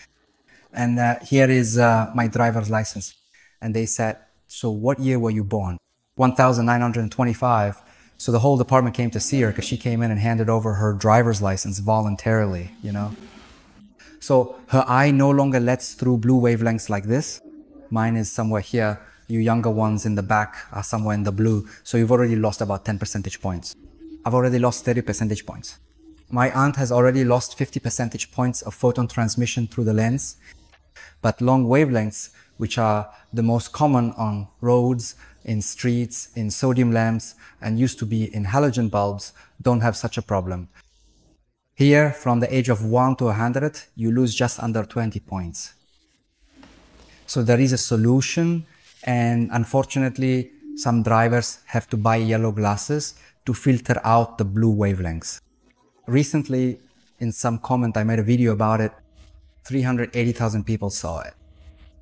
And here is my driver's license. And they said, so what year were you born? 1925. So the whole department came to see her because she came in and handed over her driver's license voluntarily, you know. So her eye no longer lets through blue wavelengths like this. Mine is somewhere here. You younger ones in the back are somewhere in the blue. So you've already lost about 10 percentage points. I've already lost 30 percentage points. My aunt has already lost 50 percentage points of photon transmission through the lens. But long wavelengths, which are the most common on roads, in streets, in sodium lamps, and used to be in halogen bulbs, don't have such a problem. Here, from the age of 1 to 100, you lose just under 20 points. So there is a solution, and unfortunately, some drivers have to buy yellow glasses to filter out the blue wavelengths. Recently, in some comment, I made a video about it. 380,000 people saw it.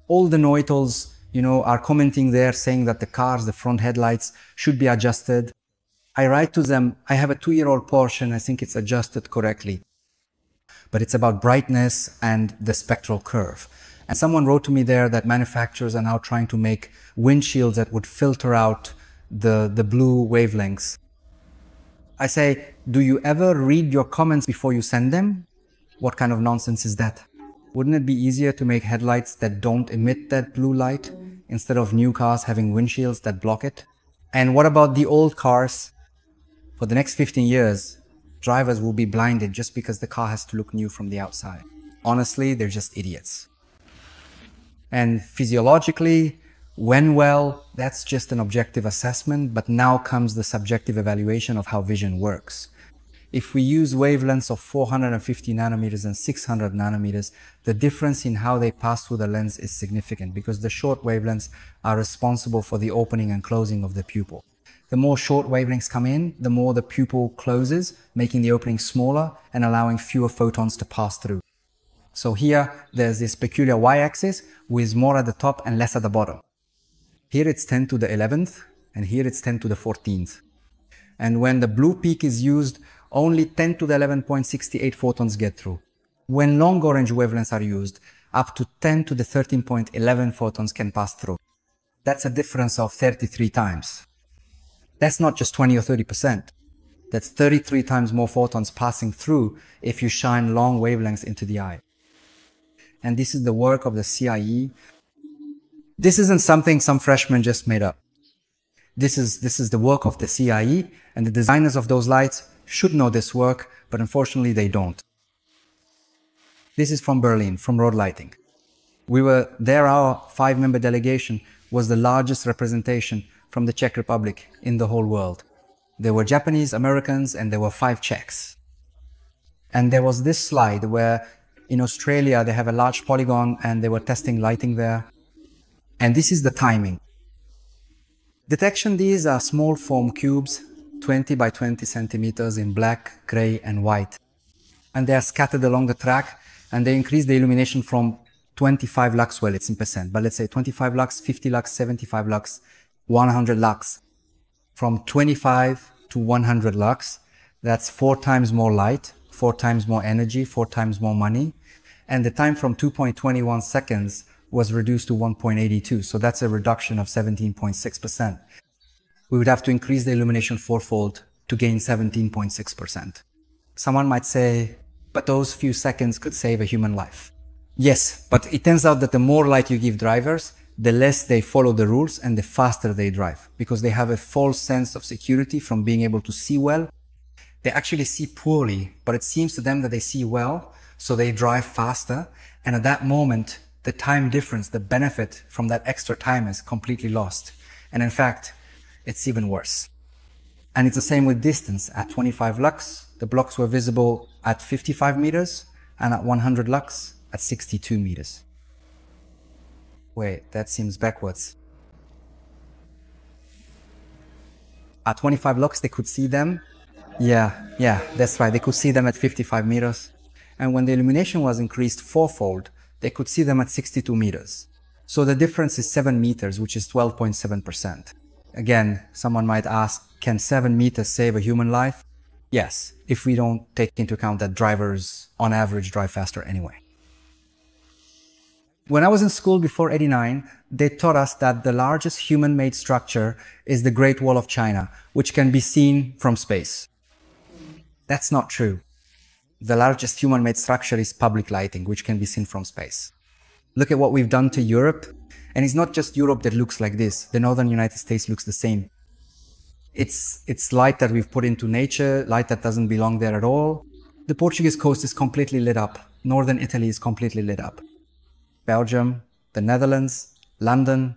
All the know-it-alls, are commenting there saying that the cars, the front headlights should be adjusted. I write to them, I have a 2-year-old Porsche and I think it's adjusted correctly. But it's about brightness and the spectral curve. And someone wrote to me there that manufacturers are now trying to make windshields that would filter out the blue wavelengths. I say, do you ever read your comments before you send them? What kind of nonsense is that? Wouldn't it be easier to make headlights that don't emit that blue light instead of new cars having windshields that block it? And what about the old cars? For the next 15 years, drivers will be blinded just because the car has to look new from the outside. Honestly, they're just idiots. And physiologically, when well, that's just an objective assessment, but now comes the subjective evaluation of how vision works. If we use wavelengths of 450 nanometers and 600 nanometers, the difference in how they pass through the lens is significant because the short wavelengths are responsible for the opening and closing of the pupil. The more short wavelengths come in, the more the pupil closes, making the opening smaller and allowing fewer photons to pass through. So here, there's this peculiar y-axis with more at the top and less at the bottom. Here it's 10 to the 11th, and here it's 10 to the 14th. And when the blue peak is used, only 10 to the 11.68 photons get through. When long orange wavelengths are used, up to 10 to the 13.11 photons can pass through. That's a difference of 33 times. That's not just 20 or 30%. That's 33 times more photons passing through if you shine long wavelengths into the eye. And this is the work of the CIE. This isn't something some freshman just made up. This is the work of the CIE, and the designers of those lights should know this work, but unfortunately they don't. This is from Berlin, from road lighting. We were there, our 5-member delegation was the largest representation from the Czech Republic in the whole world. There were Japanese, Americans, and there were 5 Czechs. And there was this slide where in Australia they have a large polygon and they were testing lighting there. And this is the timing. Detection, these are small foam cubes, 20 by 20 centimeters in black, gray, and white. And they are scattered along the track, and they increase the illumination from 25 lux, well, it's in percent, but let's say 25 lux, 50 lux, 75 lux, 100 lux. From 25 to 100 lux, that's 4 times more light, 4 times more energy, 4 times more money. And the time from 2.21 seconds was reduced to 1.82. So that's a reduction of 17.6%. We would have to increase the illumination 4-fold to gain 17.6%. Someone might say, but those few seconds could save a human life. Yes, but it turns out that the more light you give drivers, the less they follow the rules and the faster they drive, because they have a false sense of security from being able to see well. They actually see poorly, but it seems to them that they see well, so they drive faster. And at that moment, the time difference, the benefit from that extra time is completely lost. And in fact, it's even worse. And it's the same with distance. At 25 lux, the blocks were visible at 55 meters, and at 100 lux, at 62 meters. Wait, that seems backwards. At 25 lux, they could see them. Yeah, that's right. They could see them at 55 meters. And when the illumination was increased 4-fold, they could see them at 62 meters. So the difference is 7 meters, which is 12.7%. Again, someone might ask, can 7 meters save a human life? Yes, if we don't take into account that drivers, on average, drive faster anyway. When I was in school before '89, they taught us that the largest human-made structure is the Great Wall of China, which can be seen from space. That's not true. The largest human-made structure is public lighting, which can be seen from space. Look at what we've done to Europe. And it's not just Europe that looks like this. The northern United States looks the same. It's light that we've put into nature, light that doesn't belong there at all. The Portuguese coast is completely lit up. Northern Italy is completely lit up. Belgium, the Netherlands, London.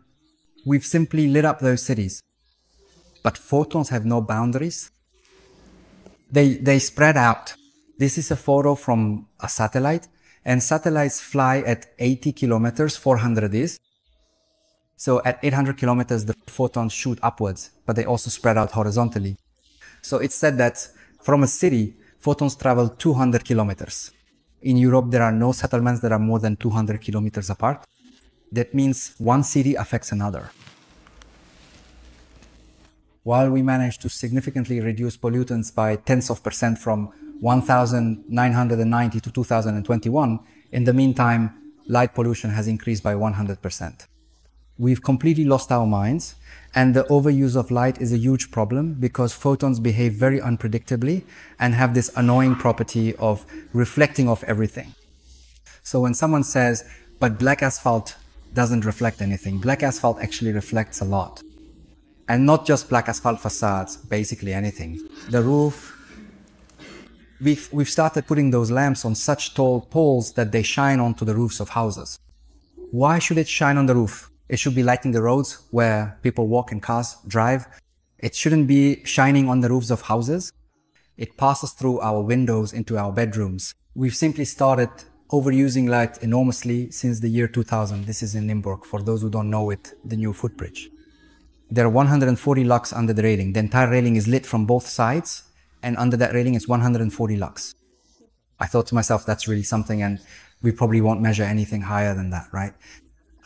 We've simply lit up those cities. But photons have no boundaries. They spread out. This is a photo from a satellite, and satellites fly at 80 kilometers, 400 is. So at 800 kilometers, the photons shoot upwards, but they also spread out horizontally. So it's said that from a city, photons travel 200 kilometers. In Europe, there are no settlements that are more than 200 kilometers apart. That means one city affects another. While we managed to significantly reduce pollutants by tens of percent from 1990 to 2021, in the meantime, light pollution has increased by 100%. We've completely lost our minds, and the overuse of light is a huge problem because photons behave very unpredictably and have this annoying property of reflecting off everything. So when someone says, but black asphalt doesn't reflect anything, black asphalt actually reflects a lot. And not just black asphalt facades, basically anything. The roof, we've started putting those lamps on such tall poles that they shine onto the roofs of houses. Why should it shine on the roof? It should be lighting the roads where people walk and cars drive. It shouldn't be shining on the roofs of houses. It passes through our windows into our bedrooms. We've simply started overusing light enormously since the year 2000. This is in Limburg, for those who don't know it, the new footbridge. There are 140 lux under the railing. The entire railing is lit from both sides, and under that railing is 140 lux. I thought to myself, that's really something, and we probably won't measure anything higher than that, right?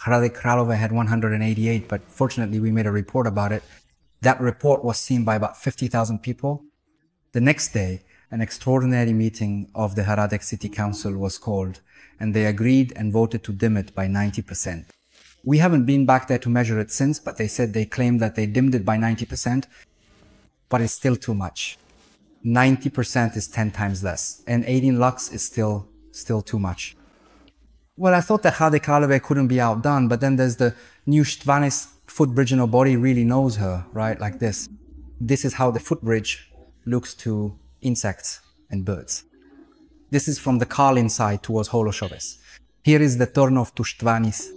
Hynek Medřický had 188, but fortunately we made a report about it. That report was seen by about 50,000 people. The next day, an extraordinary meeting of the Hynek City Council was called, and they agreed and voted to dim it by 90%. We haven't been back there to measure it since, but they said they claimed that they dimmed it by 90%, but it's still too much. 90% is 10 times less, and 18 lux is still too much. Well, I thought that Hynek Medřický couldn't be outdone, but then there's the new Štvanis footbridge, and nobody really knows her, right? Like this. This is how the footbridge looks to insects and birds. This is from the Karlin side towards Holoshoves. Here is the turn of to Štvanis.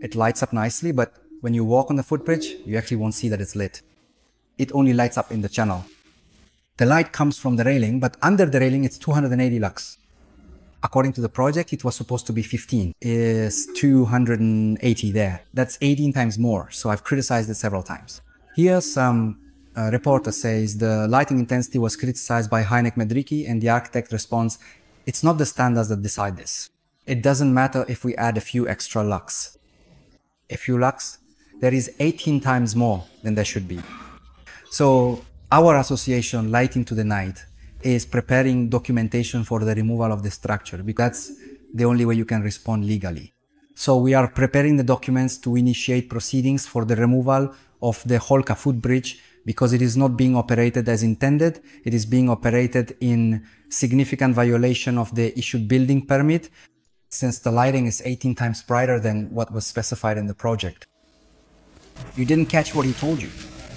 It lights up nicely, but when you walk on the footbridge, you actually won't see that it's lit. It only lights up in the channel. The light comes from the railing, but under the railing it's 280 lux. According to the project, it was supposed to be 15. It's 280 there. That's 18 times more, so I've criticized it several times. Here some reporter says the lighting intensity was criticized by Hynek Medřický, and the architect responds, it's not the standards that decide this. It doesn't matter if we add a few extra lux. A few lux, there is 18 times more than there should be. So our association, Lighting to the Night, is preparing documentation for the removal of the structure, because that's the only way you can respond legally. So we are preparing the documents to initiate proceedings for the removal of the Holka footbridge, because it is not being operated as intended. It is being operated in significant violation of the issued building permit, since the lighting is 18 times brighter than what was specified in the project. You didn't catch what he told you.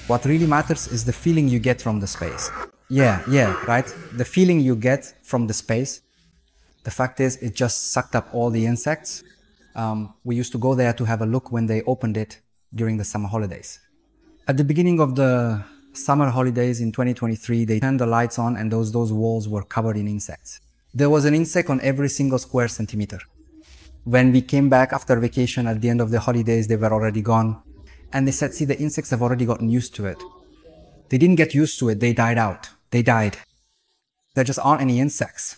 What really matters is the feeling you get from the space. Yeah, right? The feeling you get from the space. The fact is, it just sucked up all the insects. We used to go there to have a look when they opened it during the summer holidays. At the beginning of the summer holidays in 2023, they turned the lights on and those walls were covered in insects. There was an insect on every single square centimeter. When we came back after vacation at the end of the holidays, they were already gone. And they said, see, the insects have already gotten used to it. They didn't get used to it, they died out. They died. There just aren't any insects.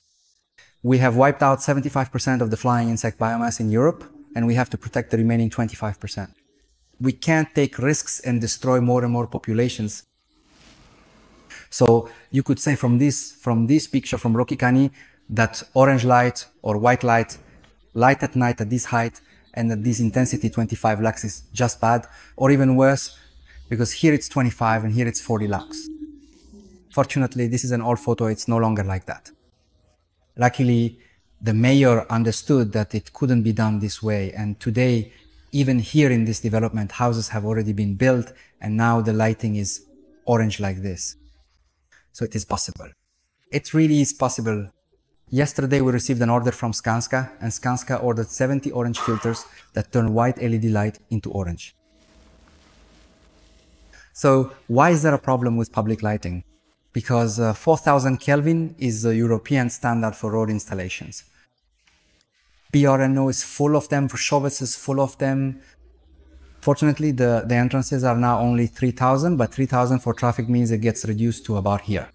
We have wiped out 75% of the flying insect biomass in Europe, and we have to protect the remaining 25%. We can't take risks and destroy more and more populations. So you could say from this picture from Rokikani, that orange light or white light at night at this height and at this intensity 25 lux is just bad, or even worse, because here it's 25 and here it's 40 lux. Fortunately, this is an old photo, it's no longer like that. Luckily, the mayor understood that it couldn't be done this way, and today, even here in this development, houses have already been built, and now the lighting is orange like this. So it is possible. It really is possible. Yesterday we received an order from Skanska, and Skanska ordered 70 orange filters that turn white LED light into orange. So why is there a problem with public lighting? Because 4000 Kelvin is the European standard for road installations. BRNO is full of them, Vršovec is full of them. Fortunately, the entrances are now only 3000, but 3000 for traffic means it gets reduced to about here.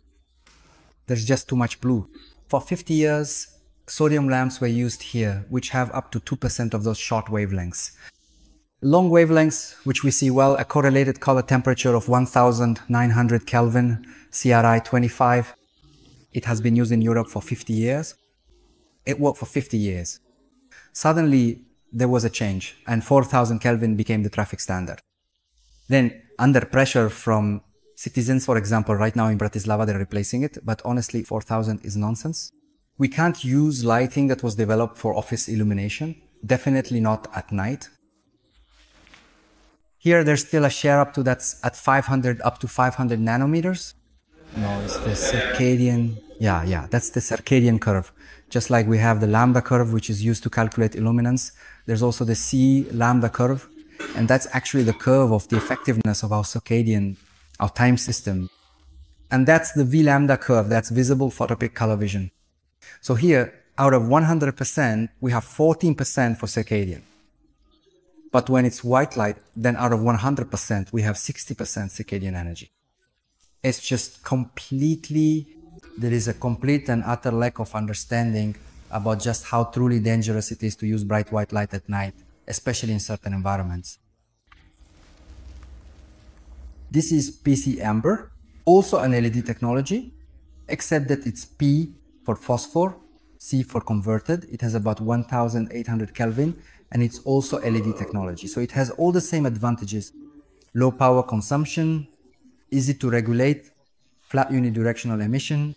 There's just too much blue. For 50 years, sodium lamps were used here, which have up to 2% of those short wavelengths. Long wavelengths, which we see well, a correlated color temperature of 1900 Kelvin, CRI 25. It has been used in Europe for 50 years. It worked for 50 years. Suddenly, there was a change, and 4000 Kelvin became the traffic standard. Then, under pressure from citizens, for example, right now in Bratislava, they're replacing it, but honestly, 4000 is nonsense. We can't use lighting that was developed for office illumination, definitely not at night. Here, there's still a share up to that's at 500, up to 500 nanometers. No, it's the circadian, that's the circadian curve. Just like we have the lambda curve, which is used to calculate illuminance, there's also the C lambda curve, and that's actually the curve of the effectiveness of our circadian, our time system. And that's the V lambda curve, that's visible photopic color vision. So here, out of 100%, we have 14% for circadian. But when it's white light, then out of 100%, we have 60% circadian energy. It's just completely, there is a complete and utter lack of understanding about just how truly dangerous it is to use bright white light at night, especially in certain environments. This is PC amber, also an LED technology, except that it's P for phosphor, C for converted. It has about 1800 Kelvin, and it's also LED technology. So it has all the same advantages: low power consumption, easy to regulate, flat unidirectional emission.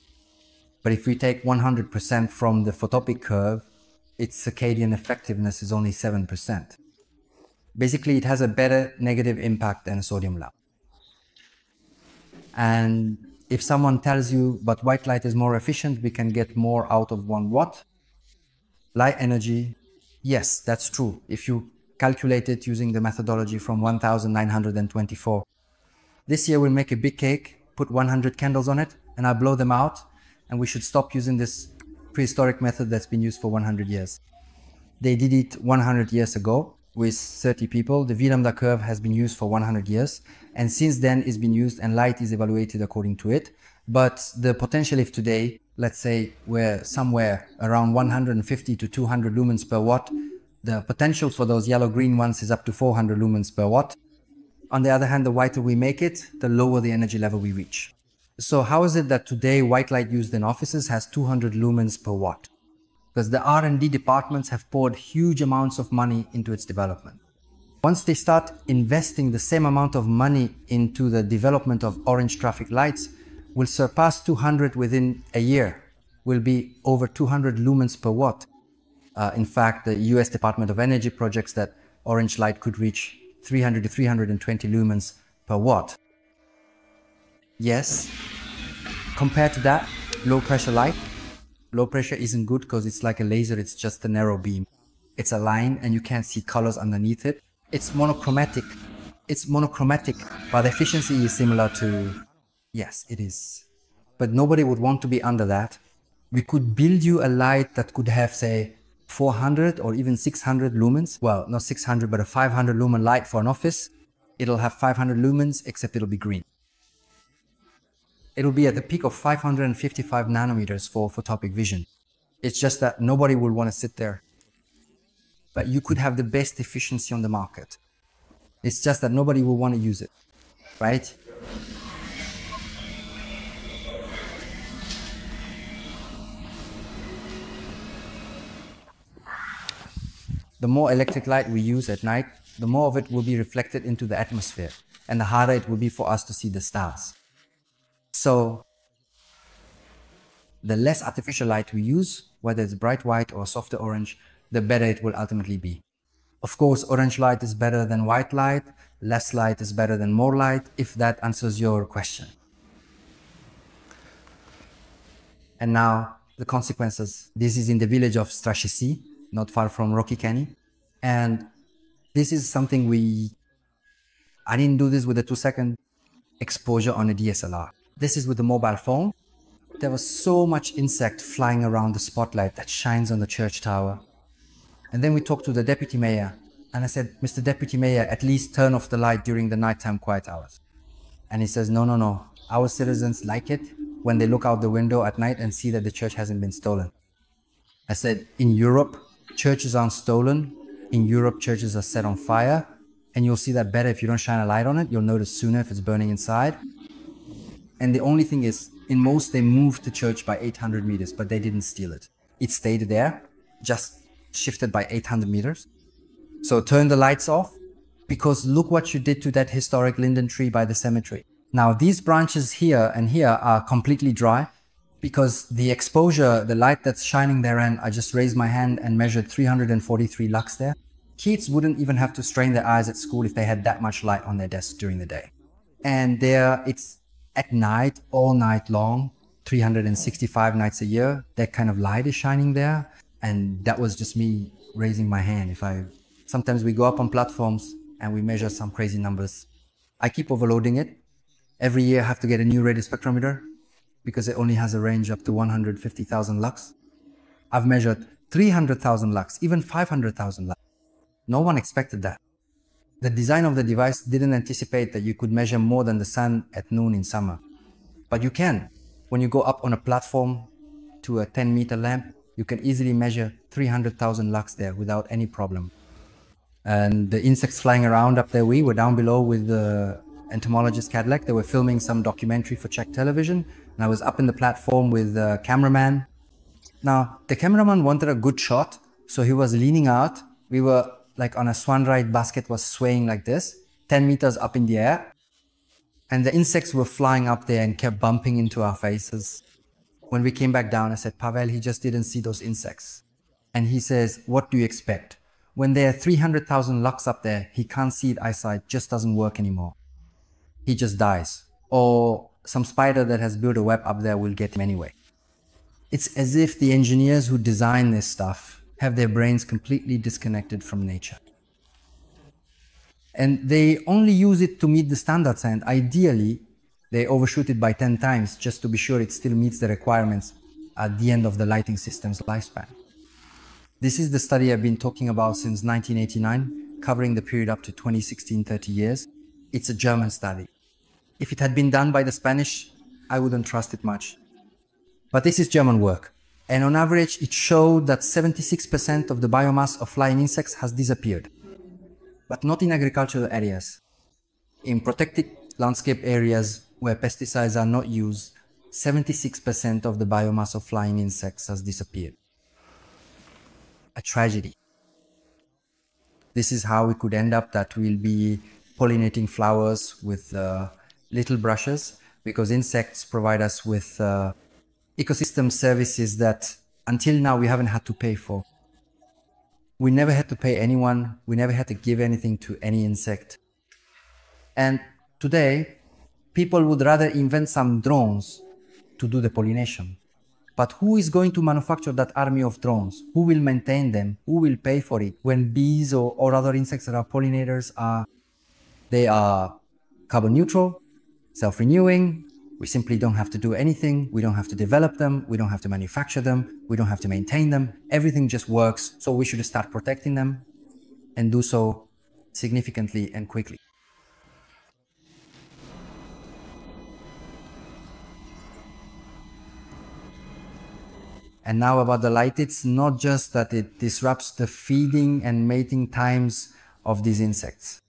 But if we take 100% from the photopic curve, its circadian effectiveness is only 7%. Basically, it has a better negative impact than a sodium lamp. And if someone tells you, but white light is more efficient, we can get more out of 1 watt. Light energy, yes, that's true. If you calculate it using the methodology from 1924. This year we'll make a big cake, put 100 candles on it, and I'll blow them out, and we should stop using this prehistoric method that's been used for 100 years. They did it 100 years ago with 30 people. The V-lambda curve has been used for 100 years, and since then it's been used and light is evaluated according to it. But the potential, if today, let's say we're somewhere around 150 to 200 lumens per watt, the potential for those yellow-green ones is up to 400 lumens per watt. On the other hand, the whiter we make it, the lower the energy level we reach. So how is it that today white light used in offices has 200 lumens per watt? Because the R&D departments have poured huge amounts of money into its development. Once they start investing the same amount of money into the development of orange traffic lights, will surpass 200 within a year, will be over 200 lumens per watt. In fact, the US Department of Energy projects that orange light could reach 300 to 320 lumens per watt. Yes, compared to that, low pressure light. Low pressure isn't good because it's like a laser, it's just a narrow beam. It's a line and you can't see colors underneath it. It's monochromatic. It's monochromatic, but the efficiency is similar to, yes, it is. But nobody would want to be under that. We could build you a light that could have, say, 400 or even 600 lumens. Well, not 600, but a 500 lumen light for an office. It'll have 500 lumens, except it'll be green. It'll be at the peak of 555 nanometers for photopic vision. It's just that nobody will want to sit there. But you could have the best efficiency on the market. It's just that nobody will want to use it, right? The more electric light we use at night, the more of it will be reflected into the atmosphere, and the harder it will be for us to see the stars. So, the less artificial light we use, whether it's bright white or softer orange, the better it will ultimately be. Of course, orange light is better than white light, less light is better than more light, if that answers your question. And now, the consequences. This is in the village of Strashici, not far from Rocky Canny. And this is something I didn't do this with a 2-second exposure on a DSLR. This is with the mobile phone. There was so much insect flying around the spotlight that shines on the church tower. And then we talked to the deputy mayor, and I said, Mr. Deputy Mayor, at least turn off the light during the nighttime quiet hours. And he says, no, our citizens like it. when they look out the window at night and see that the church hasn't been stolen. I said, in Europe, churches aren't stolen. In Europe, churches are set on fire. And you'll see that better if you don't shine a light on it. You'll notice sooner if it's burning inside. And the only thing is, in most, they moved the church by 800 meters, but they didn't steal it. It stayed there, just shifted by 800 meters. So turn the lights off, because look what you did to that historic linden tree by the cemetery. Now, these branches here and here are completely dry, because the exposure, the light that's shining therein, I just raised my hand and measured 343 lux there. Kids wouldn't even have to strain their eyes at school if they had that much light on their desks during the day. And there, it's at night, all night long, 365 nights a year, that kind of light is shining there. And that was just me raising my hand. Sometimes we go up on platforms and we measure some crazy numbers. I keep overloading it. Every year I have to get a new radio spectrometer because it only has a range up to 150,000 lux. I've measured 300,000 lux, even 500,000 lux. No one expected that. The design of the device didn't anticipate that you could measure more than the sun at noon in summer. But you can. When you go up on a platform to a 10-meter lamp, you can easily measure 300,000 lux there without any problem. And the insects flying around up there, we were down below with the entomologist Cadillac. They were filming some documentary for Czech television. And I was up in the platform with the cameraman. Now, the cameraman wanted a good shot, so he was leaning out. We were like on a swan ride basket was swaying like this, 10 meters up in the air. And the insects were flying up there and kept bumping into our faces. When we came back down, I said, Pavel, he just didn't see those insects. And he says, what do you expect? When there are 300,000 lux up there, he can't see it, eyesight just doesn't work anymore. He just dies. Or some spider that has built a web up there will get him anyway. It's as if the engineers who design this stuff have their brains completely disconnected from nature. And they only use it to meet the standards, and ideally, they overshoot it by 10 times just to be sure it still meets the requirements at the end of the lighting system's lifespan. This is the study I've been talking about since 1989, covering the period up to 2016, 30 years. It's a German study. If it had been done by the Spanish, I wouldn't trust it much. But this is German work. And on average, it showed that 76% of the biomass of flying insects has disappeared. But not in agricultural areas. In protected landscape areas where pesticides are not used, 76% of the biomass of flying insects has disappeared. A tragedy. This is how we could end up that we'll be pollinating flowers with little brushes, because insects provide us with ecosystem services that until now we haven't had to pay for. We never had to pay anyone, we never had to give anything to any insect. And today, people would rather invent some drones to do the pollination. But who is going to manufacture that army of drones? Who will maintain them? Who will pay for it? When bees or other insects that are pollinators they are carbon neutral, self-renewing. We simply don't have to do anything. We don't have to develop them. We don't have to manufacture them. We don't have to maintain them. Everything just works. So we should start protecting them and do so significantly and quickly. And now about the light, it's not just that it disrupts the feeding and mating times of these insects,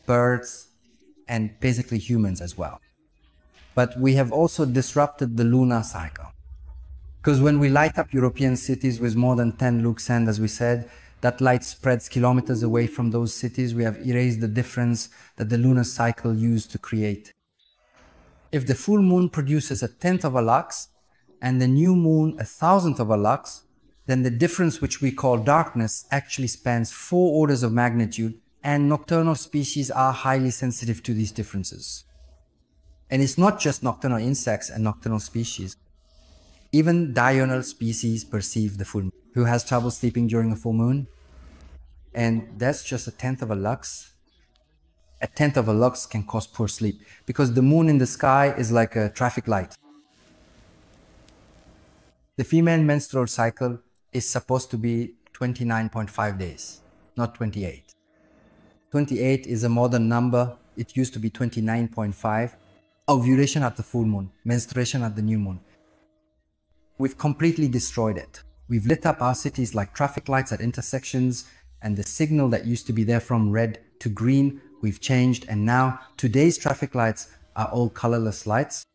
birds, and basically humans as well. But we have also disrupted the lunar cycle. Because when we light up European cities with more than 10 luxand, as we said, that light spreads kilometers away from those cities. We have erased the difference that the lunar cycle used to create. If the full moon produces 1/10 of a lux, and the new moon 1,000th of a lux, then the difference, which we call darkness, actually spans 4 orders of magnitude, and nocturnal species are highly sensitive to these differences. And it's not just nocturnal insects and nocturnal species. Even diurnal species perceive the full moon. Who has trouble sleeping during a full moon? And that's just 1/10 of a lux. 1/10 of a lux can cause poor sleep, because the moon in the sky is like a traffic light. The female menstrual cycle is supposed to be 29.5 days, not 28. 28 is a modern number. It used to be 29.5. ovulation at the full moon, menstruation at the new moon. We've completely destroyed it. We've lit up our cities like traffic lights at intersections, and the signal that used to be there from red to green, we've changed, and now today's traffic lights are all colorless lights.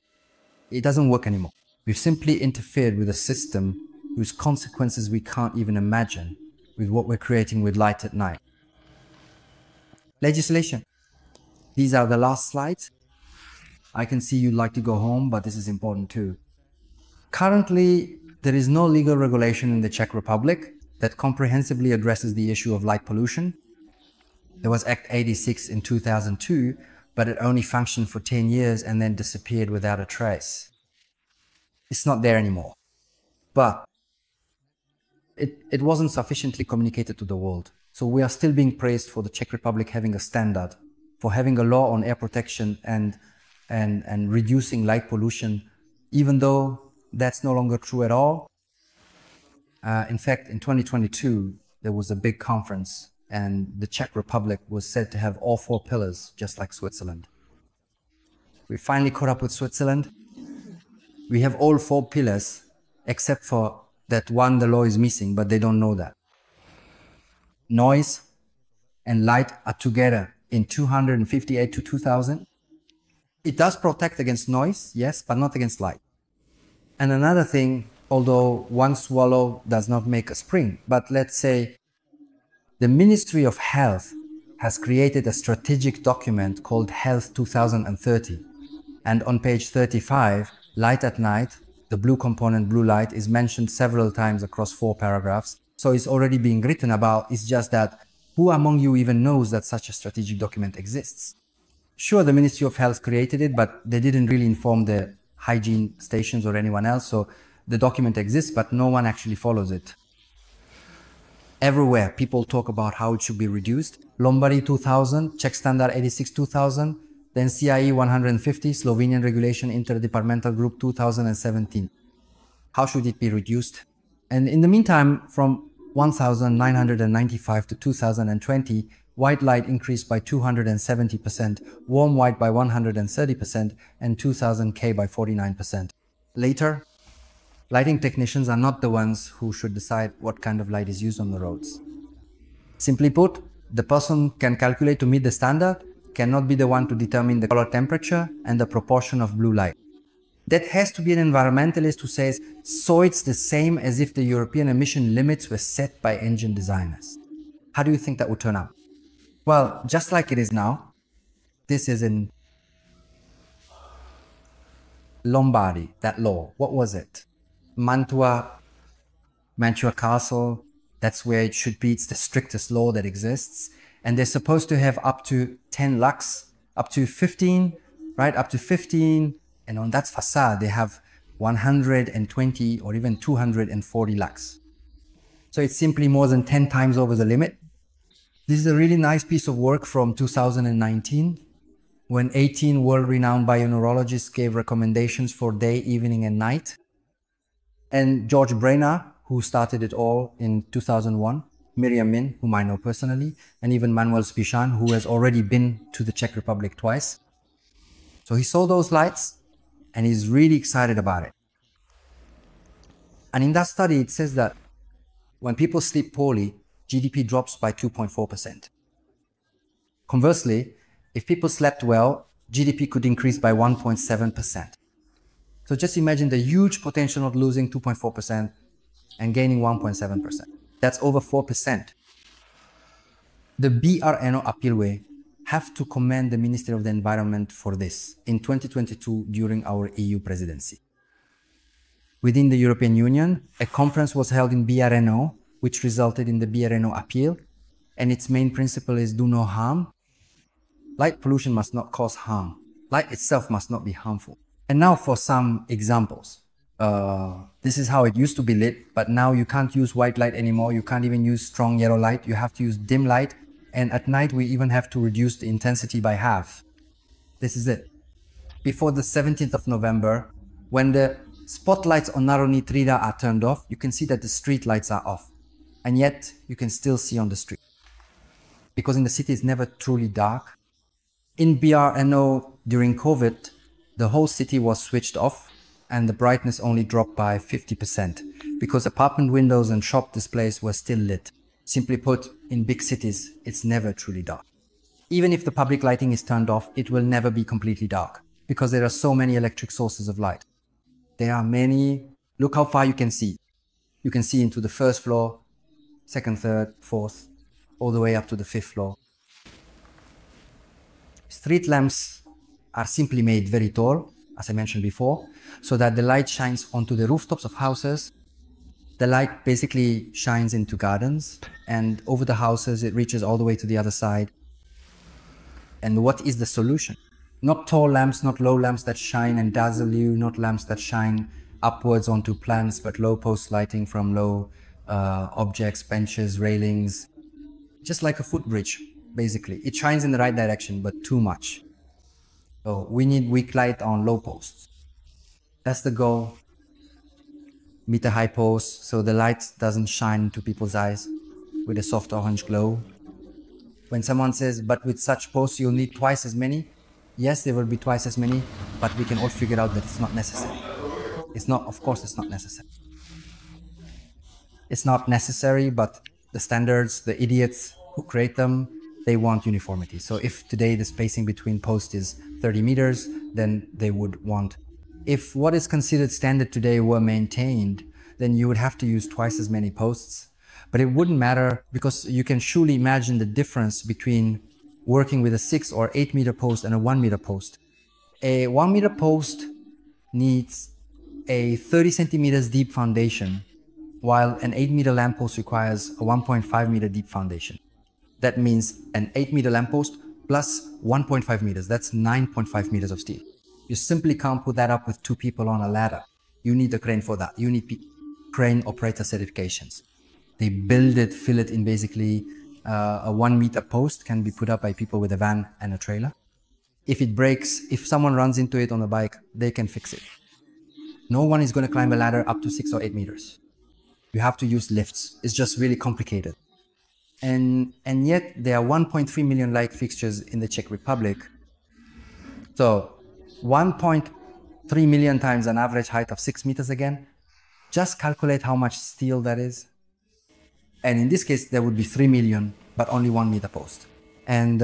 It doesn't work anymore. We've simply interfered with a system whose consequences we can't even imagine with what we're creating with light at night. Legislation. These are the last slides. I can see you'd like to go home, but this is important too. Currently, there is no legal regulation in the Czech Republic that comprehensively addresses the issue of light pollution. There was Act 86 in 2002, but it only functioned for 10 years and then disappeared without a trace. It's not there anymore. But it wasn't sufficiently communicated to the world. So we are still being praised for the Czech Republic having a standard, for having a law on air protection and reducing light pollution, even though that's no longer true at all. In fact, in 2022, there was a big conference and the Czech Republic was said to have all 4 pillars, just like Switzerland. We finally caught up with Switzerland. We have all 4 pillars, except for that one the law is missing, but they don't know that. Noise and light are together in 258 to 2000. It does protect against noise, yes, but not against light. And another thing, although one swallow does not make a spring, but let's say the Ministry of Health has created a strategic document called Health 2030. And on page 35, light at night, the blue component, blue light, is mentioned several times across 4 paragraphs. So it's already being written about. It's just that who among you even knows that such a strategic document exists? Sure, the Ministry of Health created it, but they didn't really inform the hygiene stations or anyone else. So the document exists, but no one actually follows it. Everywhere, people talk about how it should be reduced. Lombardy 2000, Czech Standard 86 2000, then CIE 150, Slovenian Regulation Interdepartmental Group 2017. How should it be reduced? And in the meantime, from 1995 to 2020, white light increased by 270%, warm white by 130%, and 2000K by 49%. Later, lighting technicians are not the ones who should decide what kind of light is used on the roads. Simply put, the person can calculate to meet the standard, cannot be the one to determine the color temperature and the proportion of blue light. That has to be an environmentalist who says, so it's the same as if the European emission limits were set by engine designers. How do you think that would turn out? Well, just like it is now, this is in Lombardy, that law. What was it? Mantua Castle, that's where it should be. It's the strictest law that exists. And they're supposed to have up to 10 lux, up to 15, right? Up to 15. And on that facade, they have 120 or even 240 lux. So it's simply more than 10 times over the limit. This is a really nice piece of work from 2019, when 18 world-renowned bioneurologists gave recommendations for day, evening, and night. And George Brainerd, who started it all in 2001, Miriam Min, whom I know personally, and even Manuel Spichan, who has already been to the Czech Republic twice. So he saw those lights and he's really excited about it. And in that study, it says that when people sleep poorly, GDP drops by 2.4%. Conversely, if people slept well, GDP could increase by 1.7%. So just imagine the huge potential of losing 2.4% and gaining 1.7%. That's over 4%. The BRNO Appealway have to commend the Ministry of the Environment for this in 2022 during our EU presidency. Within the European Union, a conference was held in BRNO, which resulted in the BRNO appeal, and its main principle is do no harm. Light pollution must not cause harm. Light itself must not be harmful. And now for some examples. This is how it used to be lit, but now you can't use white light anymore. You can't even use strong yellow light. You have to use dim light. And at night, we even have to reduce the intensity by half. This is it. Before the 17th of November, when the spotlights on Národní třída are turned off, you can see that the street lights are off. And yet, you can still see on the street. Because in the city, it's never truly dark. In BRNO, during COVID, the whole city was switched off and the brightness only dropped by 50% because apartment windows and shop displays were still lit. Simply put, in big cities, it's never truly dark. Even if the public lighting is turned off, it will never be completely dark because there are so many electric sources of light. There are many. Look how far you can see. You can see into the first floor, second, third, fourth, all the way up to the fifth floor. Street lamps are simply made very tall, as I mentioned before, so that the light shines onto the rooftops of houses. The light basically shines into gardens, and over the houses it reaches all the way to the other side. And what is the solution? Not tall lamps, not low lamps that shine and dazzle you, not lamps that shine upwards onto plants, but low post lighting from low objects, benches, railings. Just like a footbridge, basically. It shines in the right direction, but too much. So we need weak light on low posts. That's the goal. Meter high posts, so the light doesn't shine into people's eyes with a soft orange glow. When someone says, but with such posts you'll need twice as many, yes, there will be twice as many, but we can all figure out that it's not necessary. It's not, of course it's not necessary. It's not necessary, but the standards, the idiots who create them, they want uniformity. So if today the spacing between posts is 30 meters, then they would want. If what is considered standard today were maintained, then you would have to use twice as many posts. But it wouldn't matter because you can surely imagine the difference between working with a 6 or 8 meter post and a 1 meter post. A 1 meter post needs a 30 centimeters deep foundation, while an 8 meter lamppost requires a 1.5 meter deep foundation. That means an 8 meter lamppost plus 1.5 meters. That's 9.5 meters of steel. You simply can't put that up with 2 people on a ladder. You need a crane for that. You need crane operator certifications. They build it, fill it in basically a 1 meter post can be put up by people with a van and a trailer. If it breaks, if someone runs into it on a bike, they can fix it. No one is going to climb a ladder up to 6 or 8 meters. You have to use lifts. It's just really complicated. And yet there are 1.3 million light fixtures in the Czech Republic. So 1.3 million times an average height of 6 meters again. Just calculate how much steel that is. And in this case, there would be 3 million, but only 1 meter post. And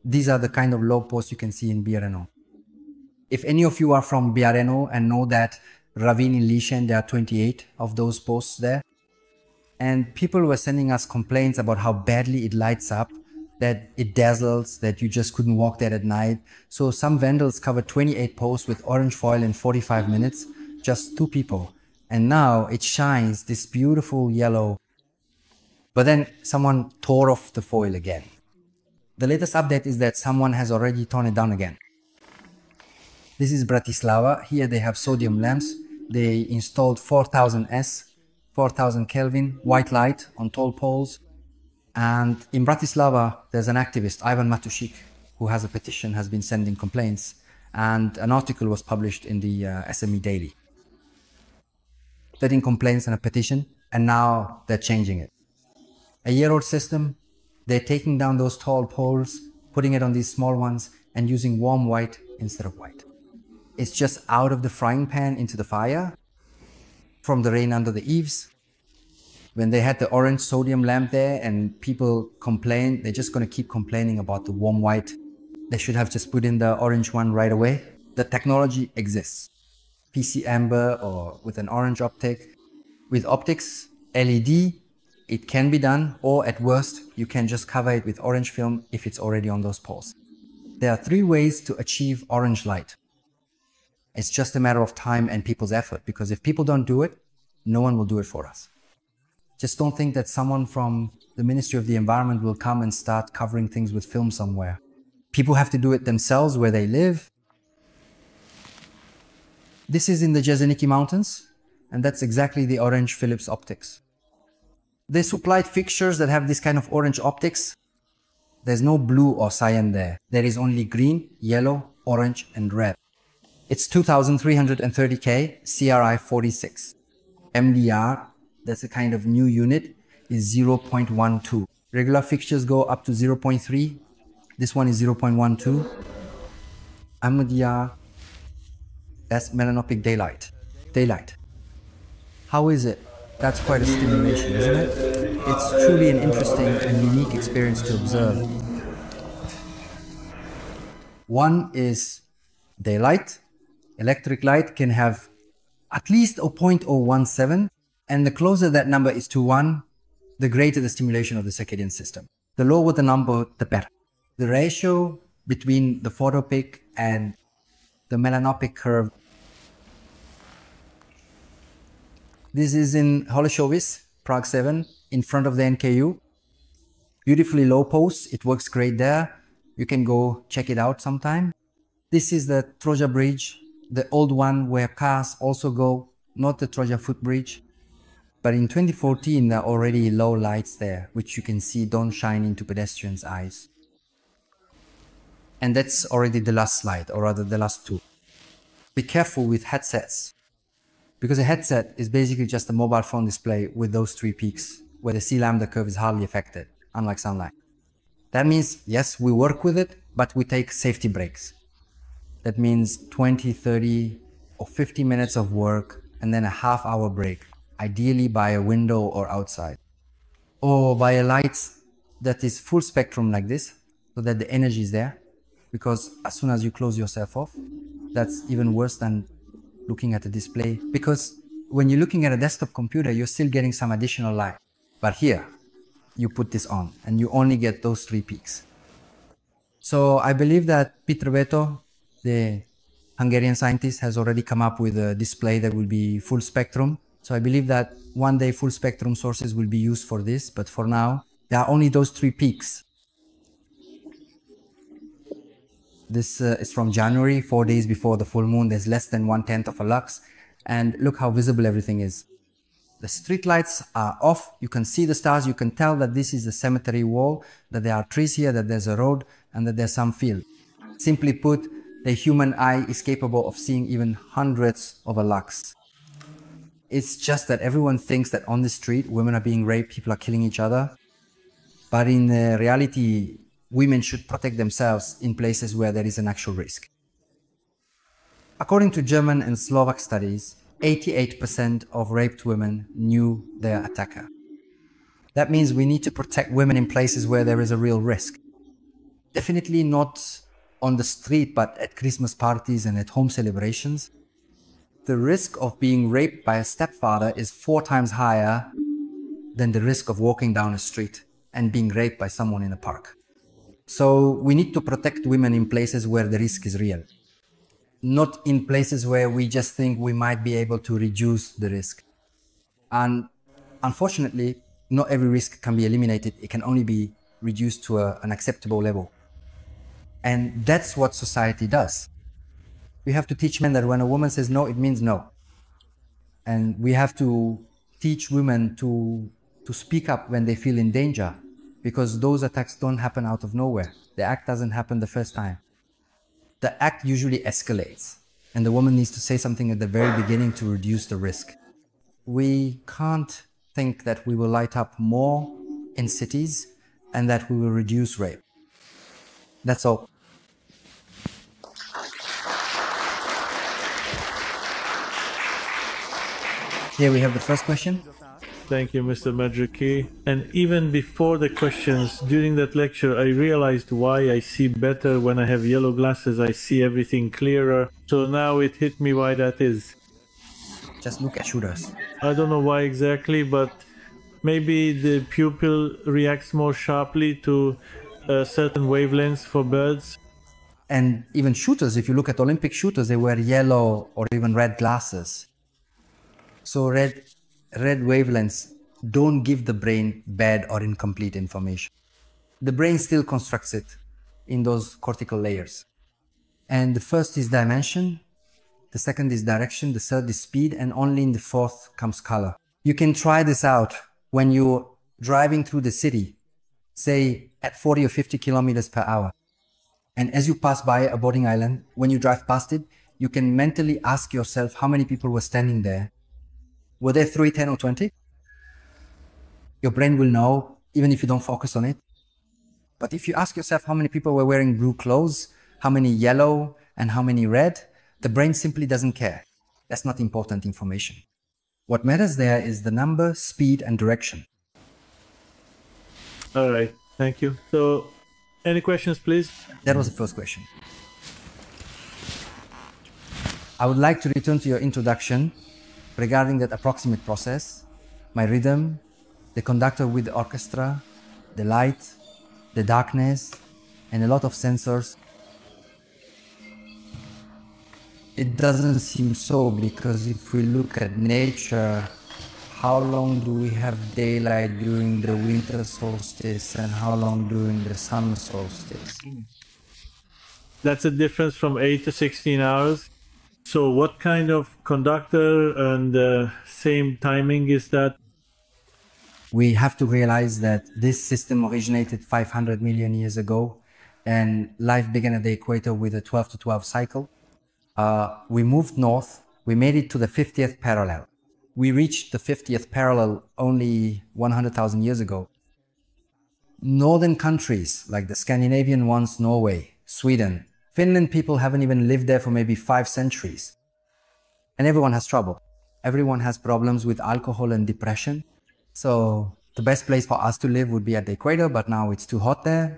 these are the kind of low posts you can see in Biareno. If any of you are from Biareno and know that ravine in Líšeň, there are 28 of those posts there. And people were sending us complaints about how badly it lights up, that it dazzles, that you just couldn't walk there at night. So some vandals covered 28 posts with orange foil in 45 minutes, just 2 people. And now it shines this beautiful yellow. But then someone tore off the foil again. The latest update is that someone has already torn it down again. This is Bratislava. Here they have sodium lamps. They installed 4000 S, 4000 Kelvin, white light on tall poles. And in Bratislava, there's an activist, Ivan Matušík, who has a petition, has been sending complaints. And an article was published in the SME Daily. 13 complaints and a petition, and now they're changing it. A year-old system, they're taking down those tall poles, putting it on these small ones, and using warm white instead of white. It's just out of the frying pan into the fire, from the rain under the eaves. When they had the orange sodium lamp there and people complained, they're just going to keep complaining about the warm white. They should have just put in the orange one right away. The technology exists. PC amber or with an orange optic. With optics, LED, it can be done, or at worst, you can just cover it with orange film if it's already on those poles. There are 3 ways to achieve orange light. It's just a matter of time and people's effort, because if people don't do it, no one will do it for us. Just don't think that someone from the Ministry of the Environment will come and start covering things with film somewhere. People have to do it themselves where they live. This is in the Jeseniki Mountains, and that's exactly the orange Philips optics. They supplied fixtures that have this kind of orange optics. There's no blue or cyan there. There is only green, yellow, orange, and red. It's 2330K, CRI 46. MDR, that's a kind of new unit, is 0.12. Regular fixtures go up to 0.3. This one is 0.12. MDR That's melanopic daylight. Daylight. How is it? That's quite a stimulation, isn't it? It's truly an interesting and unique experience to observe. One is daylight. Electric light can have at least a 0.017, and the closer that number is to 1, the greater the stimulation of the circadian system. The lower the number, the better. The ratio between the photopic and the melanopic curve. This is in Holešovice, Prague 7, in front of the NKU. Beautifully low post, it works great there. You can go check it out sometime. This is the Troja Bridge, the old one where cars also go, not the Troja footbridge. But in 2014, there are already low lights there, which you can see don't shine into pedestrians' eyes. And that's already the last slide, or rather the last two. Be careful with headsets, because a headset is basically just a mobile phone display with those 3 peaks, where the C lambda curve is hardly affected, unlike sunlight. That means, yes, we work with it, but we take safety breaks. That means 20, 30, or 50 minutes of work, and then a half-hour break, ideally by a window or outside. Or by a light that is full spectrum like this, so that the energy is there. Because as soon as you close yourself off, that's even worse than looking at a display. Because when you're looking at a desktop computer, you're still getting some additional light. But here, you put this on, and you only get those 3 peaks. So I believe that Peter Veto, the Hungarian scientist, has already come up with a display that will be full spectrum. So I believe that one day full spectrum sources will be used for this, but for now, there are only those 3 peaks. This is from January, 4 days before the full moon. There's less than 1/10 of a lux, and look how visible everything is. The street lights are off, you can see the stars, you can tell that this is a cemetery wall, that there are trees here, that there's a road, and that there's some field. Simply put, the human eye is capable of seeing even hundreds of a lux. It's just that everyone thinks that on the street, women are being raped, people are killing each other. But in reality, women should protect themselves in places where there is an actual risk. According to German and Slovak studies, 88% of raped women knew their attacker. That means we need to protect women in places where there is a real risk. Definitely not on the street, but at Christmas parties and at home celebrations. The risk of being raped by a stepfather is 4 times higher than the risk of walking down a street and being raped by someone in a park. So we need to protect women in places where the risk is real, not in places where we just think we might be able to reduce the risk. And unfortunately, not every risk can be eliminated. It can only be reduced to an acceptable level. And that's what society does. We have to teach men that when a woman says no, it means no. And we have to teach women to speak up when they feel in danger, because those attacks don't happen out of nowhere. The act doesn't happen the first time. The act usually escalates, and the woman needs to say something at the very beginning to reduce the risk. We can't think that we will light up more in cities and that we will reduce rape. That's all. Here we have the first question. Thank you, Mr. Medřický. And even before the questions, during that lecture, I realized why I see better when I have yellow glasses. I see everything clearer. So now it hit me why that is. Just look at shooters. I don't know why exactly, but maybe the pupil reacts more sharply to certain wavelengths for birds. And even shooters, if you look at Olympic shooters, they wear yellow or even red glasses. So red wavelengths don't give the brain bad or incomplete information. The brain still constructs it in those cortical layers. And the first is dimension, the second is direction, the third is speed, and only in the fourth comes color. You can try this out when you're driving through the city, say at 40 or 50 kilometers per hour. And as you pass by a boarding island, when you drive past it, you can mentally ask yourself how many people were standing there. Were there 3, 10 or 20? Your brain will know, even if you don't focus on it. But if you ask yourself how many people were wearing blue clothes, how many yellow, and how many red, The brain simply doesn't care. That's not important information. What matters there is the number, speed, and direction. All right, thank you. So, any questions, please? That was the first question. I would like to return to your introduction regarding that approximate process, my rhythm, the conductor with the orchestra, the light, the darkness, and a lot of sensors. It doesn't seem so, because if we look at nature, how long do we have daylight during the winter solstice and how long during the summer solstice? That's a difference from 8 to 16 hours. So what kind of conductor and same timing is that? We have to realize that this system originated 500 million years ago, and life began at the equator with a 12 to 12 cycle. We moved north, we made it to the 50th parallel. We reached the 50th parallel only 100,000 years ago. Northern countries, like the Scandinavian ones, Norway, Sweden, Finland, people haven't even lived there for maybe 5 centuries. And everyone has trouble. Everyone has problems with alcohol and depression. So the best place for us to live would be at the equator, but now it's too hot there.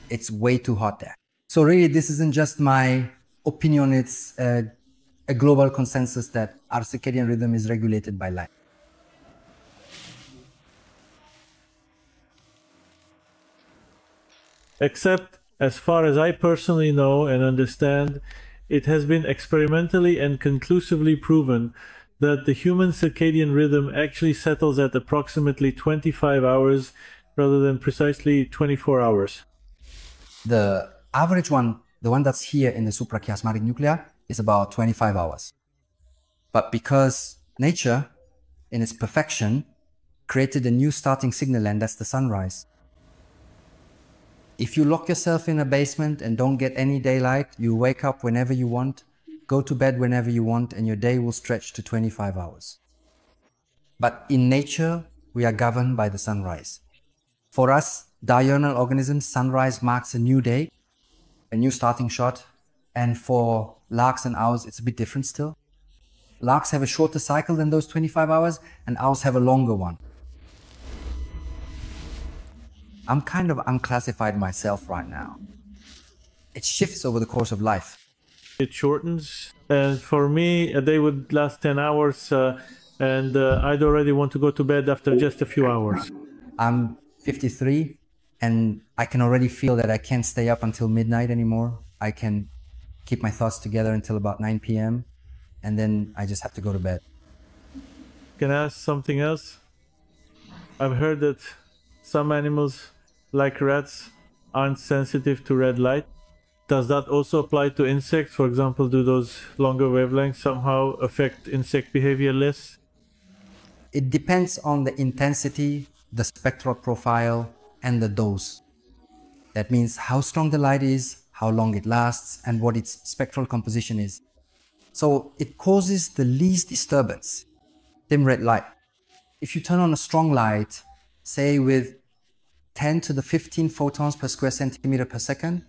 It's way too hot there. So really, this isn't just my opinion, it's a global consensus that our circadian rhythm is regulated by light. Except, as far as I personally know and understand, it has been experimentally and conclusively proven that the human circadian rhythm actually settles at approximately 25 hours rather than precisely 24 hours. The average one, the one that's here in the suprachiasmatic nucleus, is about 25 hours. But because nature, in its perfection, created a new starting signal, and that's the sunrise. If you lock yourself in a basement and don't get any daylight, you wake up whenever you want, go to bed whenever you want, and your day will stretch to 25 hours. But in nature, we are governed by the sunrise. For us, diurnal organisms, sunrise marks a new day, a new starting shot. And for larks and owls, it's a bit different still. Larks have a shorter cycle than those 25 hours, and owls have a longer one. I'm kind of unclassified myself right now. It shifts over the course of life. It shortens, and for me, a day would last 10 hours, and I'd already want to go to bed after just a few hours. I'm 53, and I can already feel that I can't stay up until midnight anymore. I can keep my thoughts together until about 9 p.m. and then I just have to go to bed. Can I ask something else? I've heard that some animals, like rats, aren't sensitive to red light. Does that also apply to insects? For example, do those longer wavelengths somehow affect insect behavior less? It depends on the intensity, the spectral profile, and the dose. That means how strong the light is, how long it lasts, and what its spectral composition is. So it causes the least disturbance, dim red light. If you turn on a strong light, say with 10 to the 15 photons per square centimeter per second,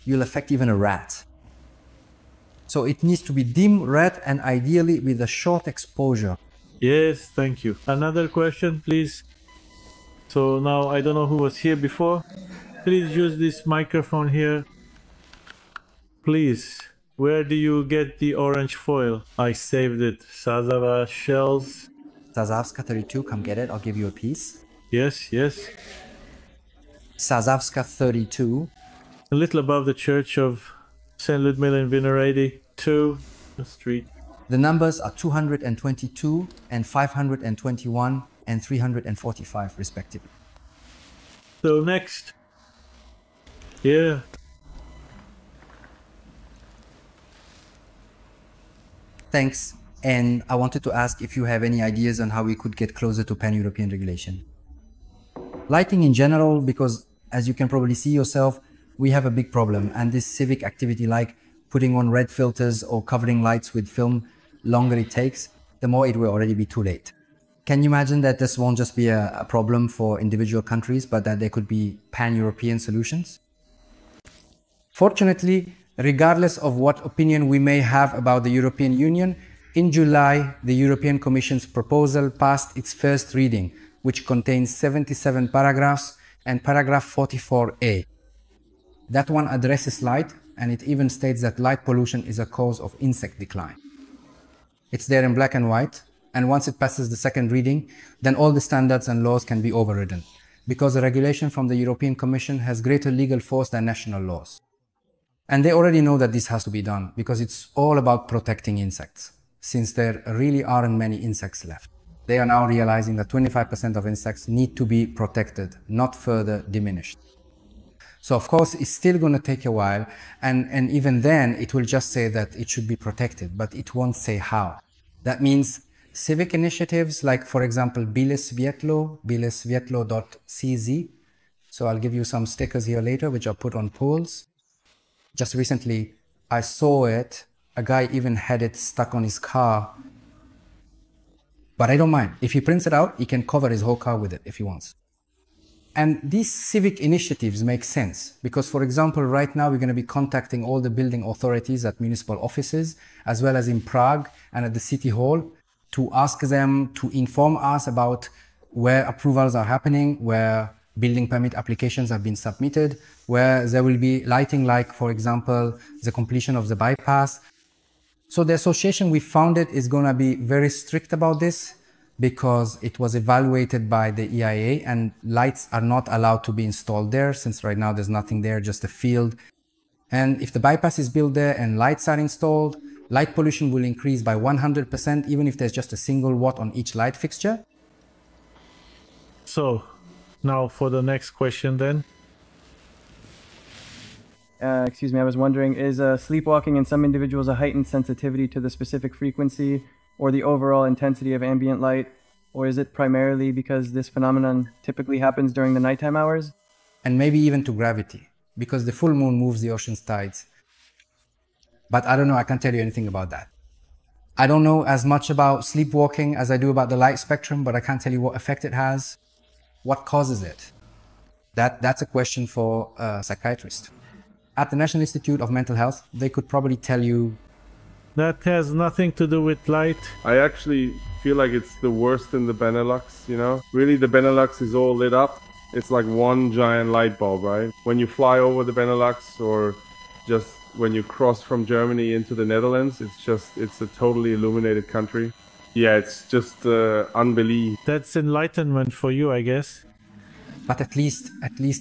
you'll affect even a rat. So it needs to be dim red and ideally with a short exposure. Yes, thank you. Another question, please. So now I don't know who was here before. Please use this microphone here. Please, where do you get the orange foil? I saved it. Sazava shells. Sazavska 32, come get it, I'll give you a piece. Yes, yes. Sazavska 32. A little above the church of St. Ludmila in Vinaradi, 2 street. The numbers are 222 and 521 and 345 respectively. So next. Yeah. Thanks. And I wanted to ask if you have any ideas on how we could get closer to pan-European regulation. Lighting in general, because as you can probably see yourself, we have a big problem, and this civic activity like putting on red filters or covering lights with film, longer it takes, the more it will already be too late. Can you imagine that this won't just be a problem for individual countries, but that there could be pan-European solutions? Fortunately, regardless of what opinion we may have about the European Union, in July, the European Commission's proposal passed its first reading, which contains 77 paragraphs and paragraph 44A. That one addresses light, and it even states that light pollution is a cause of insect decline. It's there in black and white, and once it passes the second reading, then all the standards and laws can be overridden, because the regulation from the European Commission has greater legal force than national laws. And they already know that this has to be done, because it's all about protecting insects, since there really aren't many insects left. They are now realizing that 25% of insects need to be protected, not further diminished. So of course, it's still going to take a while, and even then, it will just say that it should be protected, but it won't say how. That means civic initiatives like, for example, bilesvietlo.cz. So I'll give you some stickers here later, which are put on poles. Just recently, I saw it. A guy even had it stuck on his car. But I don't mind. If he prints it out, he can cover his whole car with it if he wants. And these civic initiatives make sense because, for example, right now we're going to be contacting all the building authorities at municipal offices, as well as in Prague and at the city hall, to ask them to inform us about where approvals are happening, where building permit applications have been submitted, where there will be lighting, like, for example, the completion of the bypass. So the association we founded is going to be very strict about this, because it was evaluated by the EIA and lights are not allowed to be installed there, since right now there's nothing there, just a field. And if the bypass is built there and lights are installed, light pollution will increase by 100%, even if there's just a single watt on each light fixture. So, now for the next question then. Excuse me, I was wondering, is sleepwalking in some individuals a heightened sensitivity to the specific frequency or the overall intensity of ambient light, or is it primarily because this phenomenon typically happens during the nighttime hours? And maybe even to gravity, because the full moon moves the ocean's tides. But I don't know, I can't tell you anything about that. I don't know as much about sleepwalking as I do about the light spectrum, but I can't tell you what effect it has, what causes it. That's a question for a psychiatrist. At the National Institute of Mental Health, they could probably tell you. That has nothing to do with light. I actually feel like it's the worst in the Benelux, you know? Really, the Benelux is all lit up. It's like one giant light bulb, right? When you fly over the Benelux, or just when you cross from Germany into the Netherlands, it's a totally illuminated country. Yeah, it's just unbelievable. That's enlightenment for you, I guess. But at least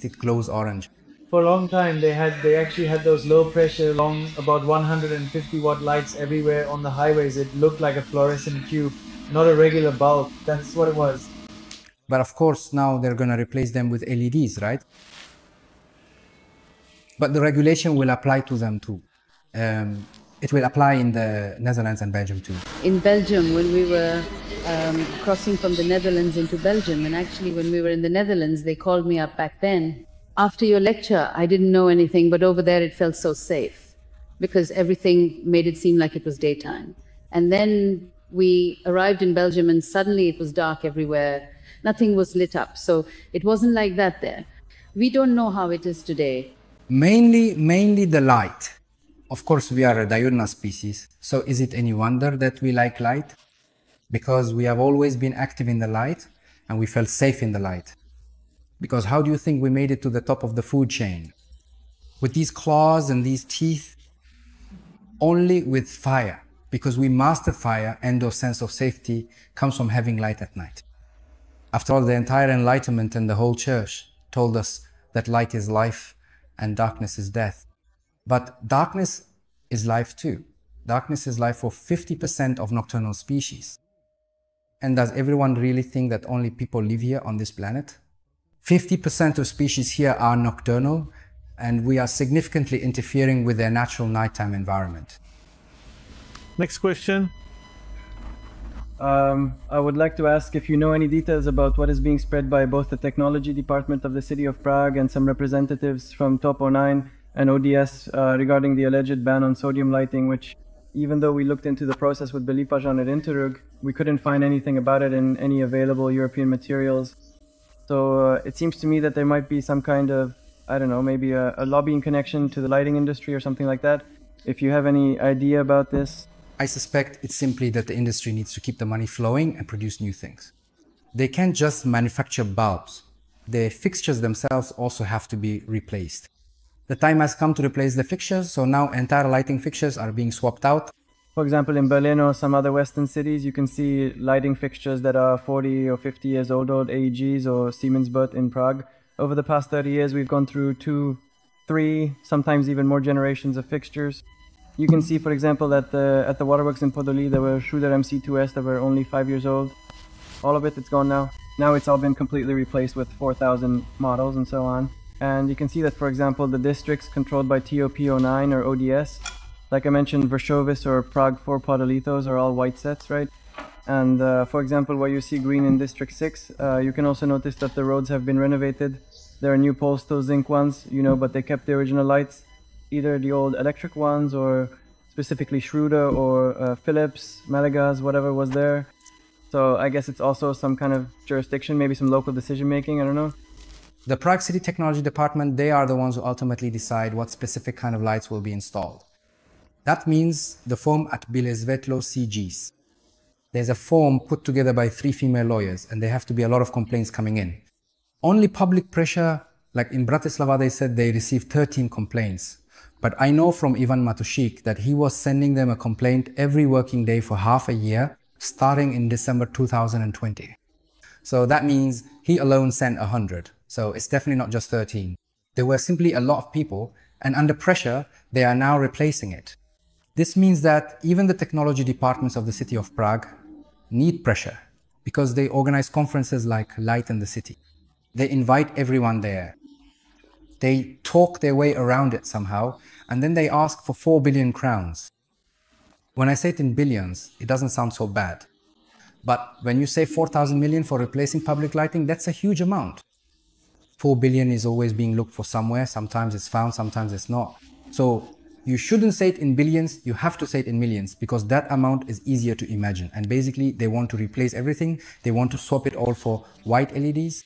it glows orange. For a long time, they actually had those low pressure, long, about 150 watt lights everywhere on the highways. It looked like a fluorescent tube, not a regular bulb. That's what it was. But of course, now they're going to replace them with LEDs, right? But the regulation will apply to them too. It will apply in the Netherlands and Belgium too. In Belgium, when we were crossing from the Netherlands into Belgium, and actually when we were in the Netherlands, they called me up back then. After your lecture, I didn't know anything, but over there it felt so safe because everything made it seem like it was daytime. And then we arrived in Belgium and suddenly it was dark everywhere. Nothing was lit up. So it wasn't like that there. We don't know how it is today. Mainly the light. Of course, we are a diurnal species. So is it any wonder that we like light? Because we have always been active in the light and we felt safe in the light. Because how do you think we made it to the top of the food chain? With these claws and these teeth? Only with fire. Because we master fire, and our sense of safety comes from having light at night. After all, the entire Enlightenment and the whole church told us that light is life and darkness is death. But darkness is life too. Darkness is life for 50% of nocturnal species. And does everyone really think that only people live here on this planet? 50% of species here are nocturnal, and we are significantly interfering with their natural nighttime environment. Next question. I would like to ask if you know any details about what is being spread by both the technology department of the city of Prague and some representatives from Top 09 and ODS regarding the alleged ban on sodium lighting, which, even though we looked into the process with Belipajan at Interrug, we couldn't find anything about it in any available European materials. So it seems to me that there might be some kind of I don't know, maybe a lobbying connection to the lighting industry or something like that. If you have any idea about this. I suspect it's simply that the industry needs to keep the money flowing and produce new things. They can't just manufacture bulbs. The fixtures themselves also have to be replaced. The time has come to replace the fixtures, so now entire lighting fixtures are being swapped out. For example, in Berlin or some other Western cities, you can see lighting fixtures that are 40 or 50 years old AEGs or Siemens Bert in Prague. Over the past 30 years, we've gone through 2, 3, sometimes even more generations of fixtures. You can see, for example, at the waterworks in Podolí, there were Schroeder MC2S that were only 5 years old. All of it's gone now. Now it's all been completely replaced with 4,000 models and so on. And you can see that, for example, the districts controlled by TOP09 or ODS, like I mentioned, Vršovice or Prague 4 Podolitos are all white sets, right? And for example, where you see green in District 6, you can also notice that the roads have been renovated. There are new poles, still zinc ones, you know, but they kept the original lights, either the old electric ones or specifically Schroeder or Philips, Malagas, whatever was there. So I guess it's also some kind of jurisdiction, maybe some local decision making, I don't know. The Prague City Technology Department, they are the ones who ultimately decide what specific kind of lights will be installed. That means the firm at Bilesvetlo CGs. There's a form put together by 3 female lawyers, and there have to be a lot of complaints coming in. Only public pressure, like in Bratislava, they said they received 13 complaints. But I know from Ivan Matušík that he was sending them a complaint every working day for half a year, starting in December 2020. So that means he alone sent 100. So it's definitely not just 13. There were simply a lot of people, and under pressure, they are now replacing it. This means that even the technology departments of the city of Prague need pressure because they organize conferences like Light in the City. They invite everyone there. They talk their way around it somehow, and then they ask for 4 billion crowns. When I say it in billions, it doesn't sound so bad. But when you say 4,000 million for replacing public lighting, that's a huge amount. 4 billion is always being looked for somewhere. Sometimes it's found, sometimes it's not. So you shouldn't say it in billions, you have to say it in millions, because that amount is easier to imagine. And basically, they want to replace everything. They want to swap it all for white LEDs.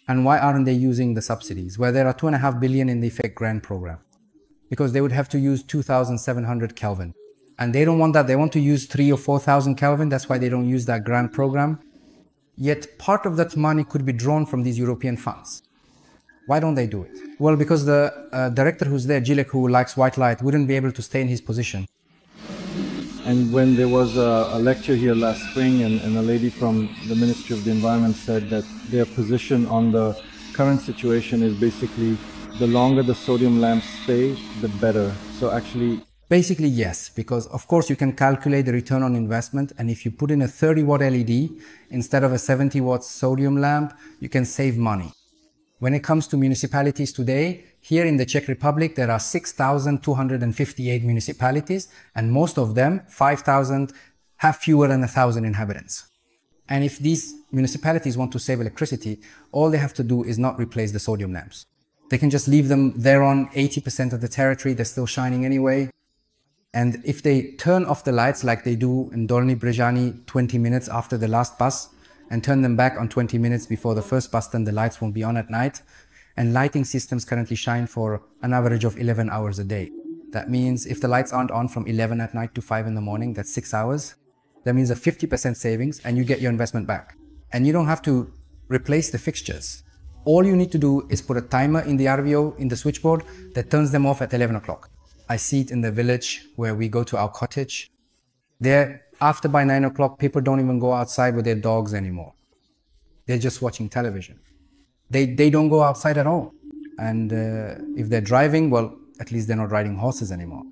And why aren't they using the subsidies? Well, there are 2.5 billion in the EFFECT grant program, because they would have to use 2,700 Kelvin. And they don't want that. They want to use 3,000 or 4,000 Kelvin. That's why they don't use that grant program. Yet part of that money could be drawn from these European funds. Why don't they do it? Well, because the director who's there, Gilek, who likes white light, wouldn't be able to stay in his position. And when there was a lecture here last spring, and a lady from the Ministry of the Environment said that their position on the current situation is basically the longer the sodium lamps stay, the better. So actually... Basically, yes, because of course you can calculate the return on investment, and if you put in a 30-watt LED instead of a 70-watt sodium lamp, you can save money. When it comes to municipalities today, here in the Czech Republic, there are 6,258 municipalities, and most of them, 5,000, have fewer than 1,000 inhabitants. And if these municipalities want to save electricity, all they have to do is not replace the sodium lamps. They can just leave them there on 80% of the territory, they're still shining anyway. And if they turn off the lights like they do in Dolní Břežany 20 minutes after the last bus, and turn them back on 20 minutes before the first bus, then the lights won't be on at night. And lighting systems currently shine for an average of 11 hours a day. That means if the lights aren't on from 11 at night to 5 in the morning, that's 6 hours. That means a 50% savings, and you get your investment back. And you don't have to replace the fixtures. All you need to do is put a timer in the RVO, in the switchboard, that turns them off at 11 o'clock. I see it in the village where we go to our cottage. There, after by 9 o'clock, people don't even go outside with their dogs anymore. They're just watching television. They don't go outside at all. And if they're driving, well, at least they're not riding horses anymore.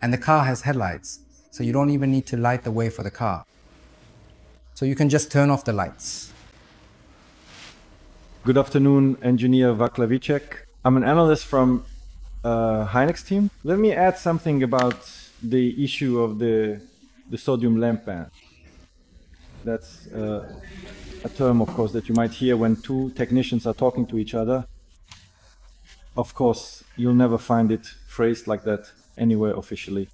And the car has headlights, so you don't even need to light the way for the car. So you can just turn off the lights. Good afternoon, Engineer Vaklevicek. I'm an analyst from Hynek's team. Let me add something about the issue of the sodium lamp ban. That's a term, of course, that you might hear when two technicians are talking to each other. Of course, you'll never find it phrased like that anywhere officially.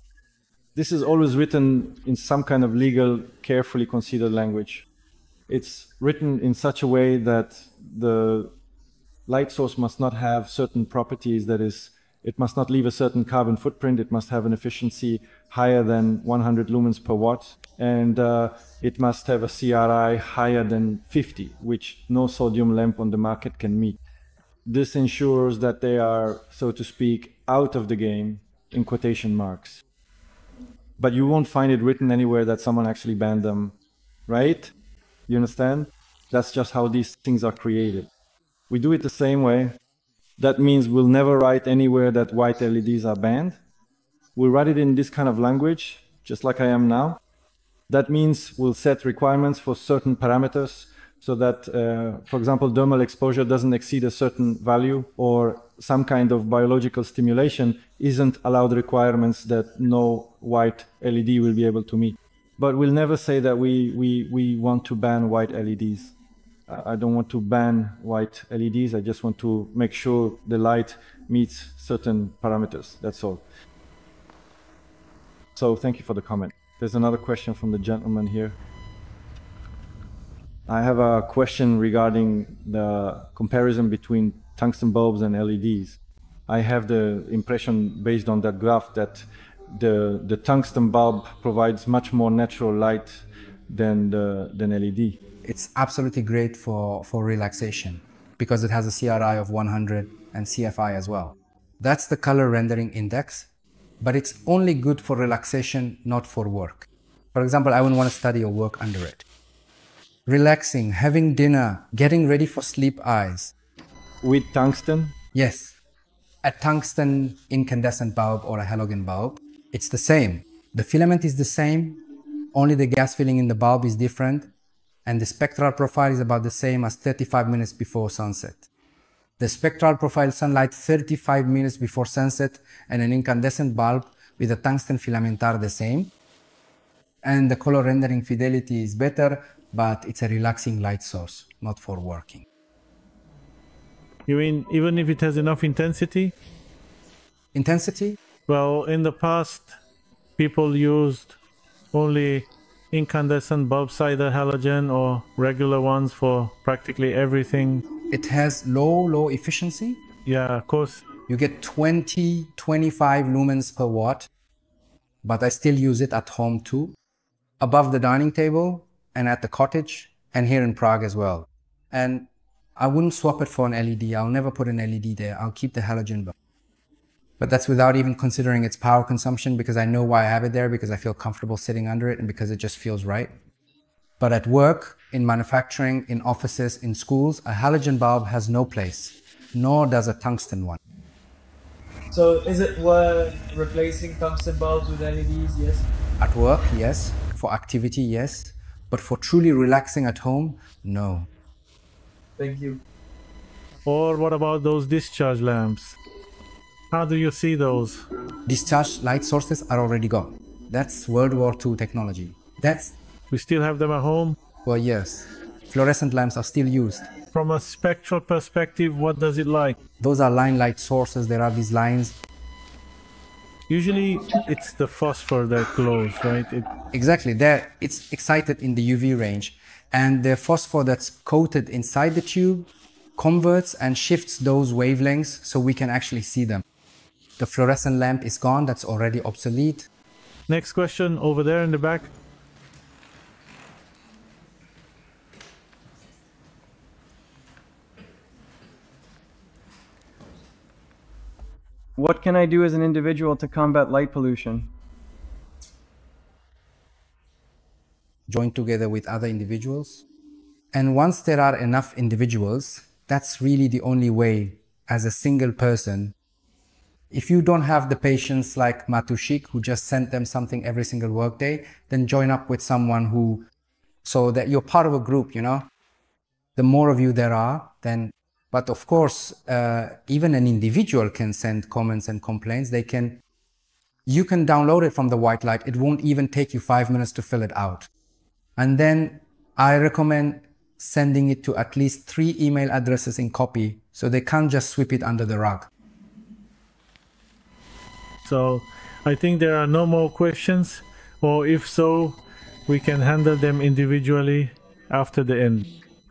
This is always written in some kind of legal, carefully considered language. It's written in such a way that the light source must not have certain properties, that is, it must not leave a certain carbon footprint, it must have an efficiency higher than 100 lumens per watt, and it must have a CRI higher than 50, which no sodium lamp on the market can meet. This ensures that they are, so to speak, out of the game, in quotation marks. But you won't find it written anywhere that someone actually banned them, right? You understand? That's just how these things are created. We do it the same way. That means we'll never write anywhere that white LEDs are banned. We'll write it in this kind of language, just like I am now. That means we'll set requirements for certain parameters so that, for example, thermal exposure doesn't exceed a certain value, or some kind of biological stimulation isn't allowed requirements that no white LED will be able to meet. But we'll never say that we want to ban white LEDs. I don't want to ban white LEDs. I just want to make sure the light meets certain parameters. That's all. So thank you for the comment. There's another question from the gentleman here. I have a question regarding the comparison between tungsten bulbs and LEDs. I have the impression, based on that graph, that the tungsten bulb provides much more natural light than LED. It's absolutely great for relaxation because it has a CRI of 100 and CFI as well. That's the color rendering index, but it's only good for relaxation, not for work. For example, I wouldn't want to study or work under it. Relaxing, having dinner, getting ready for sleep eyes. With tungsten? Yes. A tungsten incandescent bulb or a halogen bulb, it's the same. The filament is the same, only the gas filling in the bulb is different, and the spectral profile is about the same as 35 minutes before sunset. The spectral profile sunlight 35 minutes before sunset and an incandescent bulb with a tungsten filament are the same. And the color rendering fidelity is better, but it's a relaxing light source, not for working. You mean even if it has enough intensity? Intensity? Well, in the past, people used only incandescent bulbs, either halogen or regular ones, for practically everything. It has low efficiency. Yeah, of course. You get 20, 25 lumens per watt, but I still use it at home too. Above the dining table and at the cottage and here in Prague as well. And I wouldn't swap it for an LED. I'll never put an LED there. I'll keep the halogen bulb. But that's without even considering its power consumption, because I know why I have it there, because I feel comfortable sitting under it and because it just feels right. But at work, in manufacturing, in offices, in schools, a halogen bulb has no place, nor does a tungsten one. So is it worth replacing tungsten bulbs with LEDs? Yes. At work, yes. For activity, yes. But for truly relaxing at home, no. Thank you. Or what about those discharge lamps? How do you see those? Discharge light sources are already gone. That's World War II technology. We still have them at home? Well, yes. Fluorescent lamps are still used. From a spectral perspective, what does it like? Those are line light sources. There are these lines. Usually it's the phosphor that glows, right? Exactly. There, it's excited in the UV range. And the phosphor that's coated inside the tube converts and shifts those wavelengths so we can actually see them. The fluorescent lamp is gone. That's already obsolete. Next question over there in the back. What can I do as an individual to combat light pollution? Join together with other individuals. And once there are enough individuals, that's really the only way as a single person. If you don't have the patience like Matushik, who just sent them something every single workday, then join up with someone who, so that you're part of a group, you know. The more of you there are, then, but of course, even an individual can send comments and complaints. You can download it from the white light. It won't even take you 5 minutes to fill it out. And then I recommend sending it to at least 3 email addresses in copy, so they can't just sweep it under the rug. So I think there are no more questions, or if so, we can handle them individually after the end.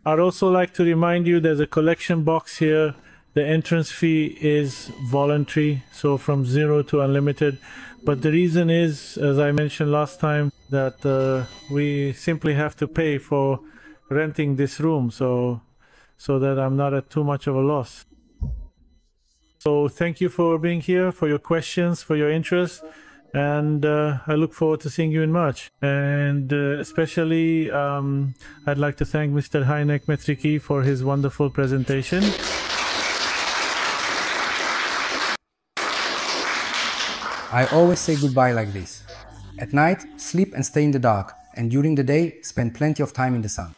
I'd also like to remind you there's a collection box here The entrance fee is voluntary, so from 0 to unlimited. But the reason is, as I mentioned last time, that we simply have to pay for renting this room, so that I'm not at too much of a loss. So thank you for being here, for your questions, for your interest, and I look forward to seeing you in March. And especially, I'd like to thank Mr. Hynek Medřický for his wonderful presentation. I always say goodbye like this. At night, sleep and stay in the dark, and during the day, spend plenty of time in the sun.